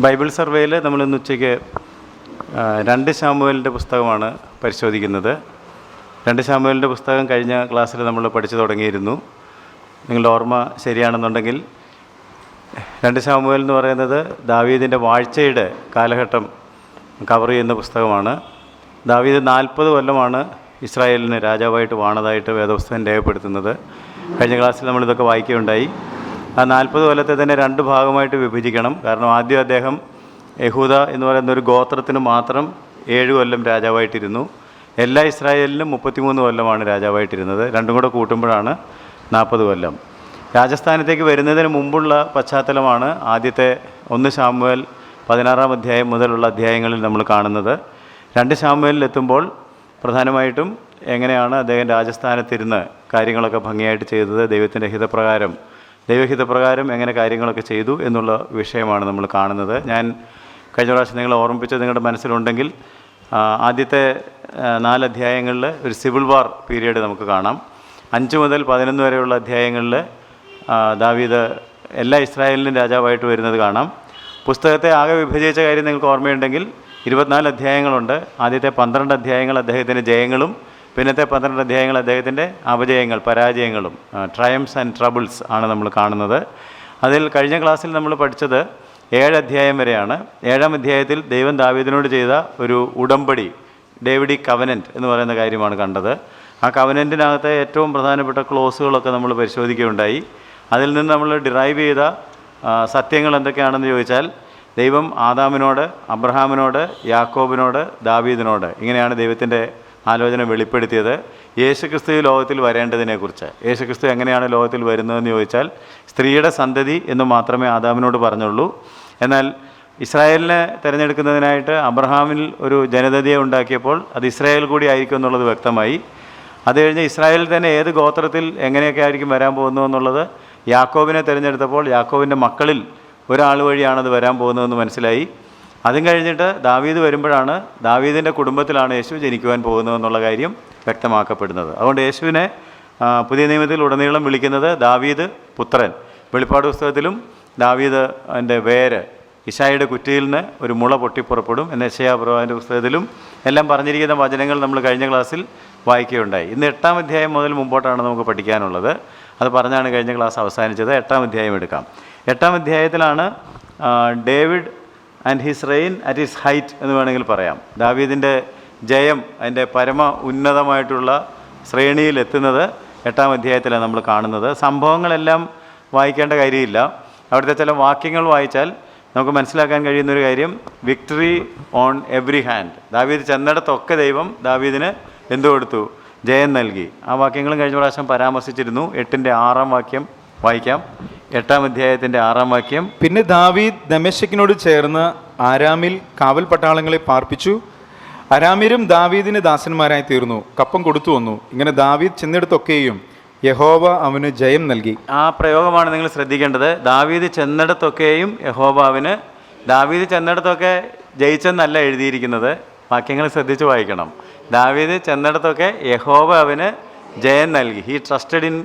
Bible സർവേയിൽ നമ്മളിന്ന് ഉച്ചയ്ക്ക് 2 ശമൂവേലിൻ്റെ പുസ്തകമാണ് പരിശോധിക്കുന്നത്. 2 ശമൂവേലിൻ്റെ പുസ്തകം കഴിഞ്ഞ ക്ലാസ്സിൽ നമ്മൾ പഠിച്ചു തുടങ്ങിയിരുന്നു. നിങ്ങളുടെ ഓർമ്മ ശരിയാണെന്നുണ്ടെങ്കിൽ 2 ശമൂവേൽ എന്ന് പറയുന്നത് ദാവീദിൻ്റെ വാഴ്ചയുടെ കാലഘട്ടം കവർ ചെയ്യുന്ന പുസ്തകമാണ്. ദാവീദ് 40 കൊല്ലമാണ് ഇസ്രായേലിന് രാജാവായിട്ട് വാണതായിട്ട് വേദപുസ്തകം രേഖപ്പെടുത്തുന്നത്. കഴിഞ്ഞ ക്ലാസ്സിൽ നമ്മളിതൊക്കെ വായിക്കുകയുണ്ടായി. ആ 40 കൊല്ലത്തെ തന്നെ 2 ഭാഗമായിട്ട് വിഭജിക്കണം. കാരണം ആദ്യം അദ്ദേഹം യഹൂദ എന്ന് പറയുന്ന ഒരു ഗോത്രത്തിന് മാത്രം 7 കൊല്ലം രാജാവായിട്ടിരുന്നു. എല്ലാ ഇസ്രായേലിനും 33 കൊല്ലമാണ് രാജാവായിട്ടിരുന്നത്. രണ്ടും കൂടെ കൂട്ടുമ്പോഴാണ് 40 കൊല്ലം. രാജസ്ഥാനത്തേക്ക് വരുന്നതിന് മുമ്പുള്ള പശ്ചാത്തലമാണ് ആദ്യത്തെ 1 ശമൂവേൽ 16-ാം അധ്യായം മുതലുള്ള അധ്യായങ്ങളിൽ നമ്മൾ കാണുന്നത്. 2 ശമൂവേലിലെത്തുമ്പോൾ പ്രധാനമായിട്ടും എങ്ങനെയാണ് അദ്ദേഹം രാജസ്ഥാനത്തിരുന്ന് കാര്യങ്ങളൊക്കെ ഭംഗിയായിട്ട് ചെയ്തത്, ദൈവത്തിൻ്റെ ദൈവഹിതപ്രകാരം എങ്ങനെ കാര്യങ്ങളൊക്കെ ചെയ്തു എന്നുള്ള വിഷയമാണ് നമ്മൾ കാണുന്നത്. ഞാൻ കഴിഞ്ഞ പ്രാവശ്യം നിങ്ങളെ ഓർമ്മിപ്പിച്ചത് നിങ്ങളുടെ മനസ്സിലുണ്ടെങ്കിൽ ആദ്യത്തെ 4 അധ്യായങ്ങളിൽ ഒരു സിവിൽ വാർ പീരീഡ് നമുക്ക് കാണാം. 5 മുതൽ 11 വരെയുള്ള അധ്യായങ്ങളിൽ ദാവീദ് എല്ലാ ഇസ്രായേലിനും രാജാവായിട്ട് വരുന്നത് കാണാം. പുസ്തകത്തെ ആകെ വിഭജിച്ച കാര്യം നിങ്ങൾക്ക് ഓർമ്മയുണ്ടെങ്കിൽ 24 അധ്യായങ്ങളുണ്ട്. ആദ്യത്തെ 12 അധ്യായങ്ങൾ അദ്ദേഹത്തിൻ്റെ ജയങ്ങളും പിന്നത്തെ 12 അധ്യായങ്ങൾ അദ്ദേഹത്തിൻ്റെ അപജയങ്ങൾ, പരാജയങ്ങളും, ട്രയംസ് ആൻഡ് ട്രബിൾസ് ആണ് നമ്മൾ കാണുന്നത്. അതിൽ കഴിഞ്ഞ ക്ലാസ്സിൽ നമ്മൾ പഠിച്ചത് 7 അധ്യായം വരെയാണ്. 7-ാം അധ്യായത്തിൽ ദൈവം ദാവീദിനോട് ചെയ്ത ഒരു ഉടമ്പടി, ഡേവിഡിക് കവനൻറ്റ് എന്ന് പറയുന്ന കാര്യമാണ് കണ്ടത്. ആ കവനൻറ്റിനകത്തെ ഏറ്റവും പ്രധാനപ്പെട്ട ക്ലോസുകളൊക്കെ നമ്മൾ പരിശോധിക്കുകയുണ്ടായി. അതിൽ നിന്ന് നമ്മൾ ഡിറൈവ് ചെയ്ത സത്യങ്ങൾ എന്തൊക്കെയാണെന്ന് ചോദിച്ചാൽ, ദൈവം ആദാമിനോട്, അബ്രഹാമിനോട്, യാക്കോബിനോട്, ദാവീദിനോട് ഇങ്ങനെയാണ് ദൈവത്തിൻ്റെ ആലോചന വെളിപ്പെടുത്തിയത്. യേശുക്രിസ്തു ലോകത്തിൽ വരേണ്ടതിനെക്കുറിച്ച്. യേശുക്രിസ്തു എങ്ങനെയാണ് ലോകത്തിൽ വരുന്നതെന്ന് ചോദിച്ചാൽ സ്ത്രീയുടെ സന്തതി എന്ന് മാത്രമേ ആദാമിനോട് പറഞ്ഞുള്ളൂ. എന്നാൽ ഇസ്രായേലിനെ തിരഞ്ഞെടുക്കുന്നതിനായിട്ട് അബ്രഹാമിൽ ഒരു ജനതയെ ഉണ്ടാക്കിയപ്പോൾ അത് ഇസ്രായേൽ കൂടി ആയിരിക്കും എന്നുള്ളത് വ്യക്തമായി. അത് കഴിഞ്ഞ് ഇസ്രായേലിൽ തന്നെ ഏത് ഗോത്രത്തിൽ എങ്ങനെയൊക്കെ ആയിരിക്കും വരാൻ പോകുന്നത് എന്നുള്ളത് യാക്കോബിനെ തിരഞ്ഞെടുത്തപ്പോൾ യാക്കോബിൻ്റെ മക്കളിൽ ഒരാൾ വഴിയാണത് വരാൻ പോകുന്നതെന്ന് മനസ്സിലായി. അതും കഴിഞ്ഞിട്ട് ദാവീദ് വരുമ്പോഴാണ് ദാവീദിൻ്റെ കുടുംബത്തിലാണ് യേശു ജനിക്കുവാൻ പോകുന്നതെന്നുള്ള കാര്യം വ്യക്തമാക്കപ്പെടുന്നത്. അതുകൊണ്ട് യേശുവിനെ പുതിയ നിയമത്തിൽ ഉടനീളം വിളിക്കുന്നത് ദാവീദ് പുത്രൻ. വെളിപ്പാട് പുസ്തകത്തിലും ദാവീദ് അതിൻ്റെ വേര്, ഇശായിയുടെ കുറ്റിയിൽ നിന്ന് ഒരു മുള പൊട്ടിപ്പുറപ്പെടും എന്ന യെശയ്യാ പ്രവാചകൻ്റെ പുസ്തകത്തിലും എല്ലാം പറഞ്ഞിരിക്കുന്ന വചനങ്ങൾ നമ്മൾ കഴിഞ്ഞ ക്ലാസ്സിൽ വായിക്കുകയുണ്ടായി. ഇന്ന് 8-ാം അധ്യായം മുതൽ മുമ്പോട്ടാണ് നമുക്ക് പഠിക്കാനുള്ളത്. അത് പറഞ്ഞാണ് കഴിഞ്ഞ ക്ലാസ് അവസാനിച്ചത്. 8-ാം അധ്യായം എടുക്കാം. 8-ാം അധ്യായത്തിലാണ് David and his reign at his height എന്ന് വേണമെങ്കിൽ പറയാം. ദാവീദിൻ്റെ ജയം അതിൻ്റെ പരമ ഉന്നതമായിട്ടുള്ള ശ്രേണിയിൽ എത്തുന്നത് 8-ാം അധ്യായത്തിലാണ് നമ്മൾ കാണുന്നത്. സംഭവങ്ങളെല്ലാം വായിക്കേണ്ട കാര്യമില്ല. അവിടുത്തെ ചില വാക്യങ്ങൾ വായിച്ചാൽ നമുക്ക് മനസ്സിലാക്കാൻ കഴിയുന്നൊരു കാര്യം, വിക്ടറി ഓൺ എവറി ഹാൻഡ്. ദാവീദ് ചെന്നിടത്തൊക്കെ ദൈവം ദാവീദിന് എന്തു കൊടുത്തു? ജയം നൽകി. ആ വാക്യങ്ങളും കഴിഞ്ഞ പ്രാവശ്യം പരാമർശിച്ചിരുന്നു. 8-ന്റെ 6-ാം വാക്യം വായിക്കാം. 8-ാം അധ്യായത്തിൻ്റെ 6-ാം വാക്യം. പിന്നെ ദാവീദ് ദമേശക്കിനോട് ചേർന്ന് ആരാമിൽ കാവൽ പട്ടാളങ്ങളെ പാർപ്പിച്ചു. അരാമ്യരും ദാവീദിന് ദാസന്മാരായി തീർന്നു, കപ്പം കൊടുത്തു വന്നു. ഇങ്ങനെ ദാവീദ് ചെന്നിടത്തൊക്കെയും യഹോവ അവന് ജയം നൽകി. ആ പ്രയോഗമാണ് നിങ്ങൾ ശ്രദ്ധിക്കേണ്ടത്. ദാവീദ് ചെന്നിടത്തൊക്കെയും യഹോവ അവന്. ദാവീദ് ചെന്നിടത്തൊക്കെ ജയിച്ചെന്നല്ല എഴുതിയിരിക്കുന്നത്. വാക്യങ്ങൾ ശ്രദ്ധിച്ച് വായിക്കണം. ദാവീദ് ചെന്നിടത്തൊക്കെ യഹോവ അവന് ജയം നൽകി. ഹി ട്രസ്റ്റഡ് ഇൻ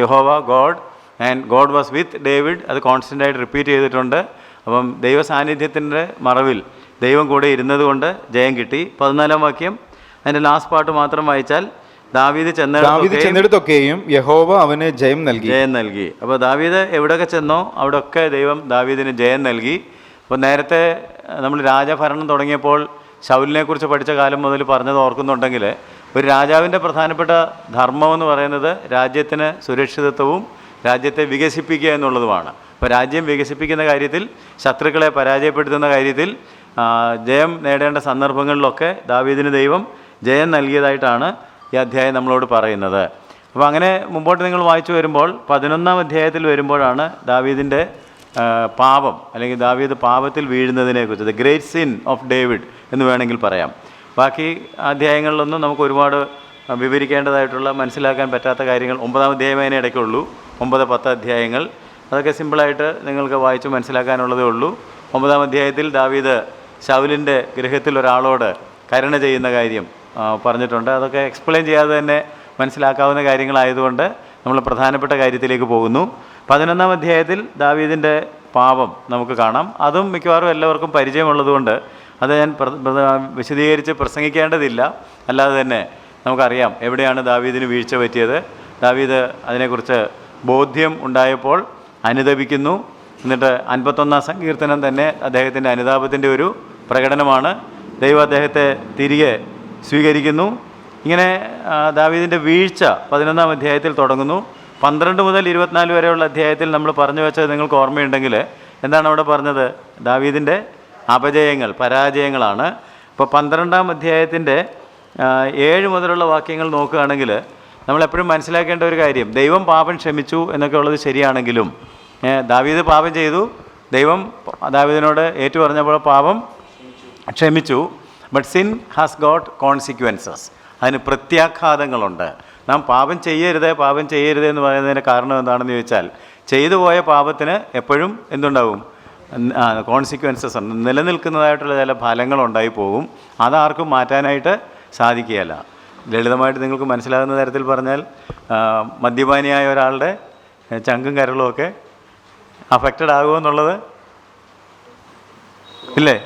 യഹോവ God and God was with David. അത് കോൺസ്റ്റൻ്റായിട്ട് റിപ്പീറ്റ് ചെയ്തിട്ടുണ്ട്. അപ്പം ദൈവ സാന്നിധ്യത്തിൻ്റെ മറവിൽ ദൈവം കൂടെ ഇരുന്നത് കൊണ്ട് ജയം കിട്ടി. 14-ാം വാക്യം അതിൻ്റെ ലാസ്റ്റ് പാർട്ട് മാത്രം വായിച്ചാൽ, ദാവീദ് ചെന്നിടത്തൊക്കെയും യഹോവ അവന് ജയം നൽകി. അപ്പോൾ ദാവീദ് എവിടെയൊക്കെ ചെന്നോ അവിടെയൊക്കെ ദൈവം ദാവീദിന് ജയം നൽകി. അപ്പോൾ നേരത്തെ നമ്മൾ രാജഭരണം തുടങ്ങിയപ്പോൾ ശൗലിനെക്കുറിച്ച് പഠിച്ച കാലം മുതൽ പറഞ്ഞത് ഓർക്കുന്നുണ്ടെങ്കിൽ, ഒരു രാജാവിൻ്റെ പ്രധാനപ്പെട്ട ധർമ്മമെന്ന് പറയുന്നത് രാജ്യത്തിന് സുരക്ഷിതത്വവും രാജ്യത്തെ വികസിപ്പിക്കുക എന്നുള്ളതുമാണ്. അപ്പോൾ രാജ്യം വികസിപ്പിക്കുന്ന കാര്യത്തിൽ, ശത്രുക്കളെ പരാജയപ്പെടുത്തുന്ന കാര്യത്തിൽ ജയം നേടേണ്ട സന്ദർഭങ്ങളിലൊക്കെ ദാവീദിന് ദൈവം ജയം നൽകിയതായിട്ടാണ് ഈ അധ്യായം നമ്മളോട് പറയുന്നത്. അപ്പോൾ അങ്ങനെ മുമ്പോട്ട് നിങ്ങൾ വായിച്ചു വരുമ്പോൾ 11-ാം അധ്യായത്തിൽ വരുമ്പോഴാണ് ദാവീദിൻ്റെ പാപം, അല്ലെങ്കിൽ ദാവീദ് പാപത്തിൽ വീഴുന്നതിനെക്കുറിച്ച്, the great sin of David എന്ന് വേണമെങ്കിൽ പറയാം. ബാക്കി അധ്യായങ്ങളിലൊന്നും നമുക്ക് ഒരുപാട് വിവരിക്കേണ്ടതായിട്ടുള്ള, മനസ്സിലാക്കാൻ പറ്റാത്ത കാര്യങ്ങൾ 9-ാം അധ്യായമേ ഇടയ്ക്കുള്ളൂ. 9-10 അധ്യായങ്ങൾ അതൊക്കെ സിമ്പിളായിട്ട് നിങ്ങൾക്ക് വായിച്ച് മനസ്സിലാക്കാനുള്ളതേ ഉള്ളൂ. 9-ാം അധ്യായത്തിൽ ദാവീദ് ശൗലിൻ്റെ ഗൃഹത്തിൽ ഒരാളോട് കരുണ ചെയ്യുന്ന കാര്യം പറഞ്ഞിട്ടുണ്ട്. അതൊക്കെ എക്സ്പ്ലെയിൻ ചെയ്യാതെ തന്നെ മനസ്സിലാക്കാവുന്ന കാര്യങ്ങളായതുകൊണ്ട് നമ്മൾ പ്രധാനപ്പെട്ട കാര്യത്തിലേക്ക് പോകുന്നു. 11-ാം അധ്യായത്തിൽ ദാവീദിൻ്റെ പാപം നമുക്ക് കാണാം. അതും മിക്കവാറും എല്ലാവർക്കും പരിചയമുള്ളതുകൊണ്ട് അത് ഞാൻ വിശദീകരിച്ച് പ്രസംഗിക്കേണ്ടതില്ല. അല്ലാതെ തന്നെ നമുക്കറിയാം എവിടെയാണ് ദാവീദിന് വീഴ്ച പറ്റിയത്. ദാവീദ് അതിനെക്കുറിച്ച് ബോധ്യം ഉണ്ടായപ്പോൾ അനുതപിക്കുന്നു. എന്നിട്ട് 51-ാം സങ്കീർത്തനം തന്നെ അദ്ദേഹത്തിൻ്റെ അനുതാപത്തിൻ്റെ ഒരു പ്രകടനമാണ്. ദൈവം അദ്ദേഹത്തെ തിരികെ സ്വീകരിക്കുന്നു. ഇങ്ങനെ ദാവീദിൻ്റെ വീഴ്ച 11-ാം അധ്യായത്തിൽ തുടങ്ങുന്നു. 12 മുതൽ 24 വരെയുള്ള അധ്യായത്തിൽ നമ്മൾ പറഞ്ഞു വെച്ചത് നിങ്ങൾക്ക് ഓർമ്മയുണ്ടെങ്കിൽ എന്താണ് അവിടെ പറഞ്ഞത്? ദാവീദിൻ്റെ അപജയങ്ങൾ, പരാജയങ്ങളാണ്. ഇപ്പോൾ 12-ാം അധ്യായത്തിൻ്റെ 7 മുതലുള്ള വാക്യങ്ങൾ നോക്കുകയാണെങ്കിൽ നമ്മളെപ്പോഴും മനസ്സിലാക്കേണ്ട ഒരു കാര്യം, ദൈവം പാപം ക്ഷമിച്ചു എന്നൊക്കെ ഉള്ളത് ശരിയാണെങ്കിലും ദാവീദ് പാപം ചെയ്തു, ദൈവം ദാവീദിനോട് ഏറ്റു പറഞ്ഞപ്പോൾ പാപം ക്ഷമിച്ചു. But sin has got consequences, അതിന് പ്രത്യാഘാതങ്ങളുണ്ട്. നാം പാപം ചെയ്യരുത് എന്ന് പറയുന്നതിൻ്റെ കാരണം എന്താണെന്ന് ചോദിച്ചാൽ, ചെയ്തു പോയ പാപത്തിന് എപ്പോഴും എന്തുണ്ടാവും? കോൺസിക്വൻസസ് ഉണ്ട്, നിലനിൽക്കുന്നതായിട്ടുള്ള ചില ഫലങ്ങളുണ്ടായി പോകും. അതാർക്കും മാറ്റാനായിട്ട് സാധിക്കുകയില്ല. ലളിതമായിട്ട് നിങ്ങൾക്ക് മനസ്സിലാകുന്ന തരത്തിൽ പറഞ്ഞാൽ, മദ്യപാനിയായ ഒരാളുടെ ചങ്കും കരളും ഒക്കെ അഫക്റ്റഡ് ആകുമെന്നുള്ളത് ഇല്ലേ?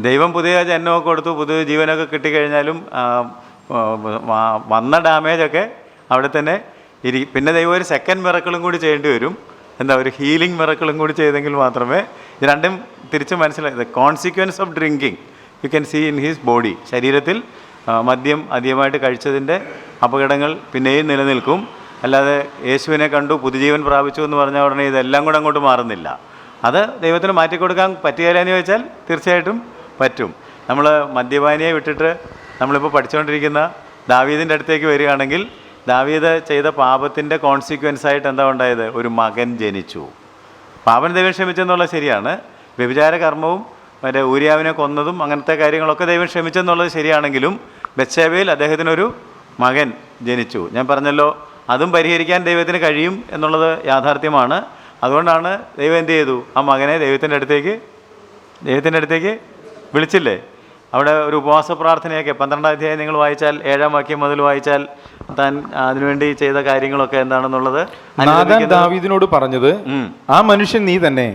ദൈവം പുതിയ ജന്മമൊക്കെ കൊടുത്തു, പുതിയ ജീവനൊക്കെ കിട്ടിക്കഴിഞ്ഞാലും വന്ന ഡാമേജൊക്കെ അവിടെ തന്നെ പിന്നെ ദൈവം ഒരു സെക്കൻഡ് മിറക്കിളും കൂടി ചെയ്യേണ്ടി വരും. ഒരു ഹീലിംഗ് മിറക്കിളും കൂടി ചെയ്തെങ്കിൽ മാത്രമേ ഇത് രണ്ടും തിരിച്ച് മനസ്സിലായി. The consequence of drinking you can see in his body. ശരീരത്തിൽ മദ്യം അധികമായിട്ട് കഴിച്ചതിൻ്റെ അപകടങ്ങൾ പിന്നെയും നിലനിൽക്കും. അല്ലാതെ യേശുവിനെ കണ്ടു പുതുജീവൻ പ്രാപിച്ചു എന്ന് പറഞ്ഞാൽ ഉടനെ ഇതെല്ലാം കൂടെ അങ്ങോട്ട് മാറുന്നില്ല. അത് ദൈവത്തിന് മാറ്റിക്കൊടുക്കാൻ പറ്റുകയില്ലെന്ന് ചോദിച്ചാൽ തീർച്ചയായിട്ടും പറ്റും. നമ്മൾ മദ്യപാനിയെ വിട്ടിട്ട് നമ്മളിപ്പോൾ പഠിച്ചുകൊണ്ടിരിക്കുന്ന ദാവീദിൻ്റെ അടുത്തേക്ക് വരികയാണെങ്കിൽ, ദാവീദ് ചെയ്ത പാപത്തിൻ്റെ കോൺസിക്വൻസായിട്ട് എന്താ ഉണ്ടായത്? ഒരു മകൻ ജനിച്ചു. പാപം ദൈവം ക്ഷമിച്ചെന്നുള്ളത് ശരിയാണ്. വ്യഭിചാര കർമ്മവും മറ്റേ ഊരിയാവിനെ കൊന്നതും അങ്ങനത്തെ കാര്യങ്ങളൊക്കെ ദൈവം ക്ഷമിച്ചെന്നുള്ളത് ശരിയാണെങ്കിലും ബത്ശേബയിൽ അദ്ദേഹത്തിനൊരു മകൻ ജനിച്ചു. ഞാൻ പറഞ്ഞല്ലോ, അതും പരിഹരിക്കാൻ ദൈവത്തിന് കഴിയും എന്നുള്ളത് യാഥാർത്ഥ്യമാണ്. അതുകൊണ്ടാണ് ദൈവം എന്ത് ചെയ്തു? ആ മകനെ ദൈവത്തിൻ്റെ അടുത്തേക്ക് വിളിച്ചില്ലേ? അവിടെ ഒരു ഉപവാസ പ്രാർത്ഥനയൊക്കെ 12-ാം അധ്യായം നിങ്ങൾ വായിച്ചാൽ 7-ാം വാക്യം മുതൽ വായിച്ചാൽ താൻ അതിനുവേണ്ടി ചെയ്ത കാര്യങ്ങളൊക്കെ എന്താണെന്നുള്ളത് ദാവീദിനോട് പറഞ്ഞത്, ആ മനുഷ്യൻ നീ തന്നെ,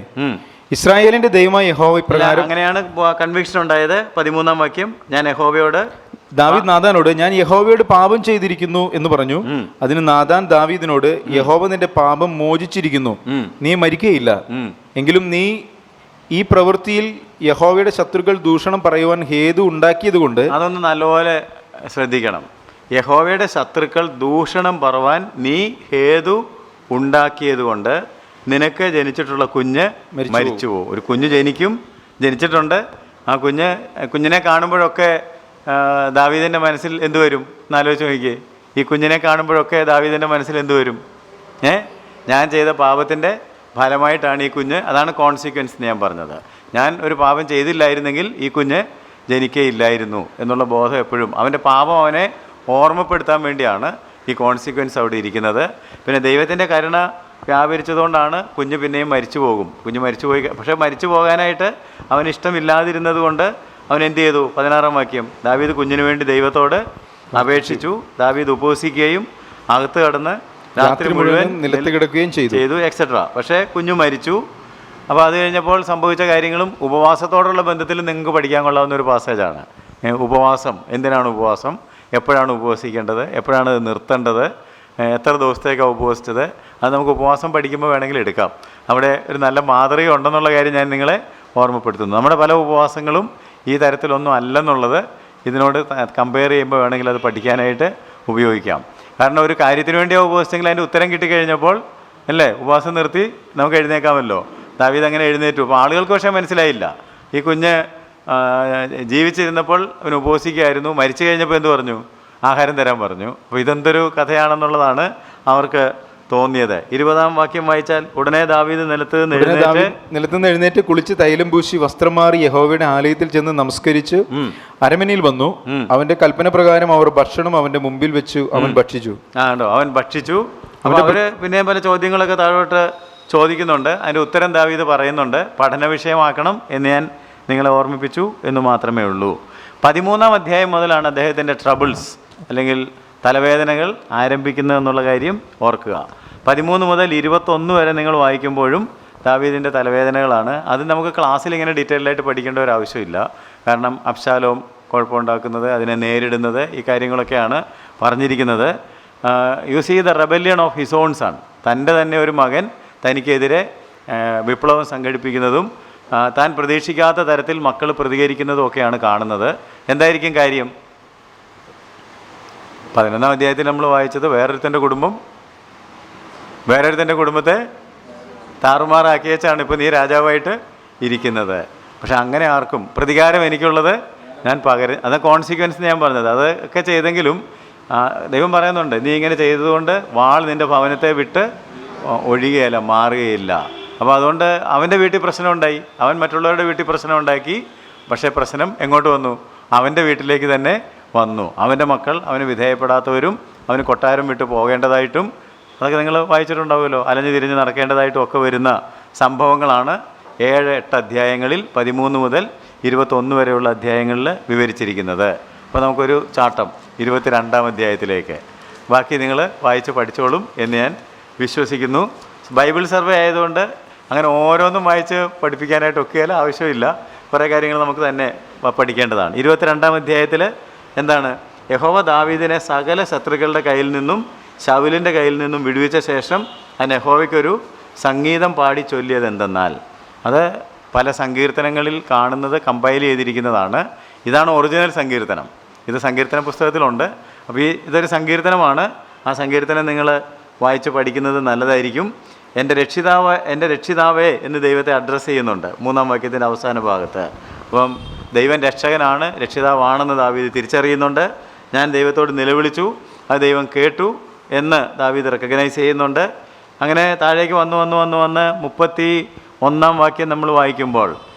ഇസ്രായേലിന്റെ ദൈവമായ യഹോവ ഇപ്രകാരം. അങ്ങനെയാണ് കൺവിക്ഷൻ ഉണ്ടായത്. 13-ാം വാക്യം, ഞാൻ യഹോവയോട്, ദാവീദ് നാഥാനോട് ഞാൻ യഹോവയോട് പാപം ചെയ്തിരിക്കുന്നു എന്ന് പറഞ്ഞു. അതിന് നാഥാൻ ദാവീദിനോട്, യഹോവ നിന്റെ പാപം മോചിച്ചിരിക്കുന്നു, നീ മരിക്കുകയില്ല. എങ്കിലും നീ ഈ പ്രവൃത്തിയിൽ യഹോവയുടെ ശത്രുക്കൾ ദൂഷണം പറയുവാൻ ഹേതു ഉണ്ടാക്കിയത് കൊണ്ട്. അതൊന്ന് നല്ലപോലെ ശ്രദ്ധിക്കണം. യഹോവയുടെ ശത്രുക്കൾ ദൂഷണം പറവാൻ നീ ഹേതു ഉണ്ടാക്കിയത് കൊണ്ട് നിനക്ക് ജനിച്ചിട്ടുള്ള കുഞ്ഞ് മരിച്ചു പോകും. ഒരു കുഞ്ഞ് ജനിച്ചിട്ടുണ്ട്. ആ കുഞ്ഞിനെ കാണുമ്പോഴൊക്കെ ദാവീദിൻ്റെ മനസ്സിൽ എന്തു വരും എന്നാലോചിച്ച് നോക്കിയേ. ഈ കുഞ്ഞിനെ കാണുമ്പോഴൊക്കെ ദാവീദിൻ്റെ മനസ്സിൽ എന്തു വരും? ഞാൻ ചെയ്ത പാപത്തിൻ്റെ ഫലമായിട്ടാണ് ഈ കുഞ്ഞ്. അതാണ് കോൺസിക്വൻസ് ഞാൻ പറഞ്ഞത്. ഞാൻ ഒരു പാപം ചെയ്തില്ലായിരുന്നെങ്കിൽ ഈ കുഞ്ഞ് ജനിക്കുകയില്ലായിരുന്നു എന്നുള്ള ബോധം എപ്പോഴും, അവൻ്റെ പാപം അവനെ ഓർമ്മപ്പെടുത്താൻ വേണ്ടിയാണ് ഈ കോൺസിക്വൻസ് അവിടെ ഇരിക്കുന്നത്. പിന്നെ ദൈവത്തിൻ്റെ കരുണ വ്യാപരിച്ചതുകൊണ്ടാണ് കുഞ്ഞ് പിന്നെയും മരിച്ചു പോകും. കുഞ്ഞ് മരിച്ചുപോയി, പക്ഷേ മരിച്ചു പോകാനായിട്ട് അവന് ഇഷ്ടമില്ലാതിരുന്നത് കൊണ്ട് അവൻ എന്ത് ചെയ്തു? 16-ാം വാക്യം, ദാവീദ് കുഞ്ഞിന് വേണ്ടി ദൈവത്തോട് അപേക്ഷിച്ചു. ദാവീദ് ഉപവസിക്കുകയും അകത്ത് കടന്ന് രാത്രി മുഴുവൻ നിലത്ത് കിടക്കുകയും ചെയ്തു എക്സെട്ര. പക്ഷേ കുഞ്ഞു മരിച്ചു. അപ്പോൾ അത് കഴിഞ്ഞപ്പോൾ സംഭവിച്ച കാര്യങ്ങളും ഉപവാസത്തോടുള്ള ബന്ധത്തിൽ നിങ്ങൾക്ക് പഠിക്കാൻ കൊള്ളാവുന്ന ഒരു പാസേജാണ്. ഉപവാസം, എന്തിനാണ് ഉപവാസം, എപ്പോഴാണ് ഉപവസിക്കേണ്ടത്, എപ്പോഴാണ് നിർത്തേണ്ടത്, എത്ര ദിവസത്തേക്കാണ് ഉപവസിച്ചത്, അത് നമുക്ക് ഉപവാസം പഠിക്കുമ്പോൾ വേണമെങ്കിൽ എടുക്കാം. അവിടെ ഒരു നല്ല മാതൃക ഉണ്ടെന്നുള്ള കാര്യം ഞാൻ നിങ്ങളെ ഓർമ്മപ്പെടുത്തുന്നു. നമ്മുടെ പല ഉപവാസങ്ങളും ഈ തരത്തിലൊന്നും അല്ലെന്നുള്ളത് ഇതിനോട് കമ്പയർ ചെയ്യുമ്പോൾ വേണമെങ്കിൽ അത് പഠിക്കാനായിട്ട് ഉപയോഗിക്കാം. കാരണം ഒരു കാര്യത്തിന് വേണ്ടിയാണ് ഉപവസിച്ചെങ്കിൽ അതിൻ്റെ ഉത്തരം കിട്ടിക്കഴിഞ്ഞപ്പോൾ അല്ലേ ഉപവാസം നിർത്തി നമുക്ക് എഴുന്നേക്കാമല്ലോ. ദാവീദ് അങ്ങനെ എഴുന്നേറ്റു. അപ്പോൾ ആളുകൾക്ക് പക്ഷേ മനസ്സിലായില്ല. ഈ കുഞ്ഞ് ജീവിച്ചിരുന്നപ്പോൾ അവന് ഉപവസിക്കുകയായിരുന്നു, മരിച്ചു കഴിഞ്ഞപ്പോൾ എന്ത് പറഞ്ഞു? ആഹാരം തരാൻ പറഞ്ഞു. അപ്പോൾ ഇതെന്തൊരു കഥയാണെന്നുള്ളതാണ് അവർക്ക് തോന്നിയത്. 20-ാം വാക്യം വായിച്ചാൽ, ഉടനെ ദാവീദ് നിലത്തുനിന്ന് എഴുന്നേറ്റ് കുളിച്ച് തൈലം പൂശി വസ്ത്രം മാറി യഹോവയുടെ ആലയത്തിൽ ചെന്ന് നമസ്കരിച്ച് അരമനയിൽ വന്നു. അവന്റെ കൽപ്പന പ്രകാരം അവർ ഭക്ഷണം അവന്റെ മുമ്പിൽ വെച്ചു, അവൻ ഭക്ഷിച്ചു. അവൻ ഭക്ഷിച്ചു. അപ്പോൾ അവര് പിന്നെയും പല ചോദ്യങ്ങളൊക്കെ താഴോട്ട് ചോദിക്കുന്നുണ്ട്. അതിൻ്റെ ഉത്തരം ദാവീദ് പറയുന്നുണ്ട്. പഠന വിഷയമാക്കണം എന്ന് ഞാൻ നിങ്ങളെ ഓർമ്മിപ്പിച്ചു എന്ന് മാത്രമേ ഉള്ളൂ. 13-ാം അധ്യായം മുതലാണ് അദ്ദേഹത്തിൻ്റെ ട്രബിൾസ് അല്ലെങ്കിൽ തലവേദനകൾ ആരംഭിക്കുന്നത് എന്നുള്ള കാര്യം ഓർക്കുക. 13 മുതൽ 21 വരെ നിങ്ങൾ വായിക്കുമ്പോഴും ദാവീദിൻ്റെ തലവേദനകളാണ്. അത് നമുക്ക് ക്ലാസ്സിൽ ഇങ്ങനെ ഡീറ്റെയിൽഡായിട്ട് പഠിക്കേണ്ട ഒരു ആവശ്യമില്ല. കാരണം അബ്ശാലോം കുഴപ്പമുണ്ടാക്കുന്നത്, അതിനെ നേരിടുന്നത്, ഈ കാര്യങ്ങളൊക്കെയാണ് പറഞ്ഞിരിക്കുന്നത്. You see the rebellion of his own son, തൻ്റെ തന്നെ ഒരു മകൻ തനിക്കെതിരെ വിപ്ലവം സംഘടിപ്പിക്കുന്നതും താൻ പ്രതീക്ഷിക്കാത്ത തരത്തിൽ മക്കൾ പ്രതികരിക്കുന്നതും ഒക്കെയാണ് കാണുന്നത്. എന്തായിരിക്കും കാര്യം? 11-ാം അധ്യായത്തിൽ നമ്മൾ വായിച്ചത് വേറൊരുത്തൻ്റെ കുടുംബത്തെ താറുമാറാക്കി വെച്ചാണ് ഇപ്പോൾ നീ രാജാവായിട്ട് ഇരിക്കുന്നത്. പക്ഷെ അങ്ങനെ ആർക്കും പ്രതികാരം എനിക്കുള്ളത് ഞാൻ അത് കോൺസിക്വൻസ് ഞാൻ പറഞ്ഞത് അതൊക്കെ ചെയ്തെങ്കിലും ദൈവം പറയുന്നുണ്ട്, നീ ഇങ്ങനെ ചെയ്തതുകൊണ്ട് വാൾ നിൻ്റെ ഭവനത്തെ വിട്ട് ഒഴിയുകയില്ല, മാറുകയില്ല. അപ്പോൾ അതുകൊണ്ട് അവൻ്റെ വീട്ടിൽ പ്രശ്നമുണ്ടായി, അവൻ മറ്റുള്ളവരുടെ വീട്ടിൽ പ്രശ്നം ഉണ്ടാക്കി. പക്ഷേ പ്രശ്നം എങ്ങോട്ട് വന്നു? അവൻ്റെ വീട്ടിലേക്ക് തന്നെ വന്നു. അവൻ്റെ മക്കൾ അവന് വിധേയപ്പെടാത്തവരും അവന് കൊട്ടാരം വിട്ട് പോകേണ്ടതായിട്ടും, അതൊക്കെ നിങ്ങൾ വായിച്ചിട്ടുണ്ടാവുമല്ലോ, അലഞ്ഞു തിരിഞ്ഞ് നടക്കേണ്ടതായിട്ടും ഒക്കെ വരുന്ന സംഭവങ്ങളാണ് 7-8 അധ്യായങ്ങളിൽ 13 മുതൽ 21 വരെയുള്ള അധ്യായങ്ങളിൽ വിവരിച്ചിരിക്കുന്നത്. അപ്പോൾ നമുക്കൊരു ചാട്ടം 22-ാം അധ്യായത്തിലേക്ക്. ബാക്കി നിങ്ങൾ വായിച്ച് പഠിച്ചോളും എന്ന് ഞാൻ വിശ്വസിക്കുന്നു. ബൈബിൾ സർവേ ആയതുകൊണ്ട് അങ്ങനെ ഓരോന്നും വായിച്ച് പഠിപ്പിക്കാനായിട്ടൊക്കെയല്ല, ആവശ്യമില്ല. കുറേ കാര്യങ്ങൾ നമുക്ക് തന്നെ പഠിക്കേണ്ടതാണ്. 22-ാം അധ്യായത്തിൽ എന്താണ്? യഹോവ ദാവീദിനെ സകല ശത്രുക്കളുടെ കയ്യിൽ നിന്നും ശൗലിൻ്റെ കയ്യിൽ നിന്നും വിടുവിച്ച ശേഷം അതിന് യഹോവയ്ക്കൊരു സംഗീതം പാടി ചൊല്ലിയത് എന്തെന്നാൽ, അത് പല സങ്കീർത്തനങ്ങളിൽ കാണുന്നത് കമ്പൈൽ ചെയ്തിരിക്കുന്നതാണ്. ഇതാണ് ഒറിജിനൽ സങ്കീർത്തനം. ഇത് സങ്കീർത്തന പുസ്തകത്തിലുണ്ട്. അപ്പോൾ ഇതൊരു സങ്കീർത്തനമാണ്. ആ സങ്കീർത്തനം നിങ്ങൾ വായിച്ച് പഠിക്കുന്നത് നല്ലതായിരിക്കും. എൻ്റെ രക്ഷിതാവേ എന്ന് ദൈവത്തെ അഡ്രസ്സ് ചെയ്യുന്നുണ്ട് 3-ാം വാക്യത്തിൻ്റെ അവസാന ഭാഗത്ത്. അപ്പം ദൈവം രക്ഷകനാണ്, രക്ഷിതാവാണെന്ന് ദാവീദ് തിരിച്ചറിയുന്നുണ്ട്. ഞാൻ ദൈവത്തോട് നിലവിളിച്ചു, അത് ദൈവം കേട്ടു എന്ന് ദാവീദ് റെക്കഗ്നൈസ് ചെയ്യുന്നുണ്ട്. അങ്ങനെ താഴേക്ക് വന്ന് 31-ാം വാക്യം നമ്മൾ വായിക്കുമ്പോൾ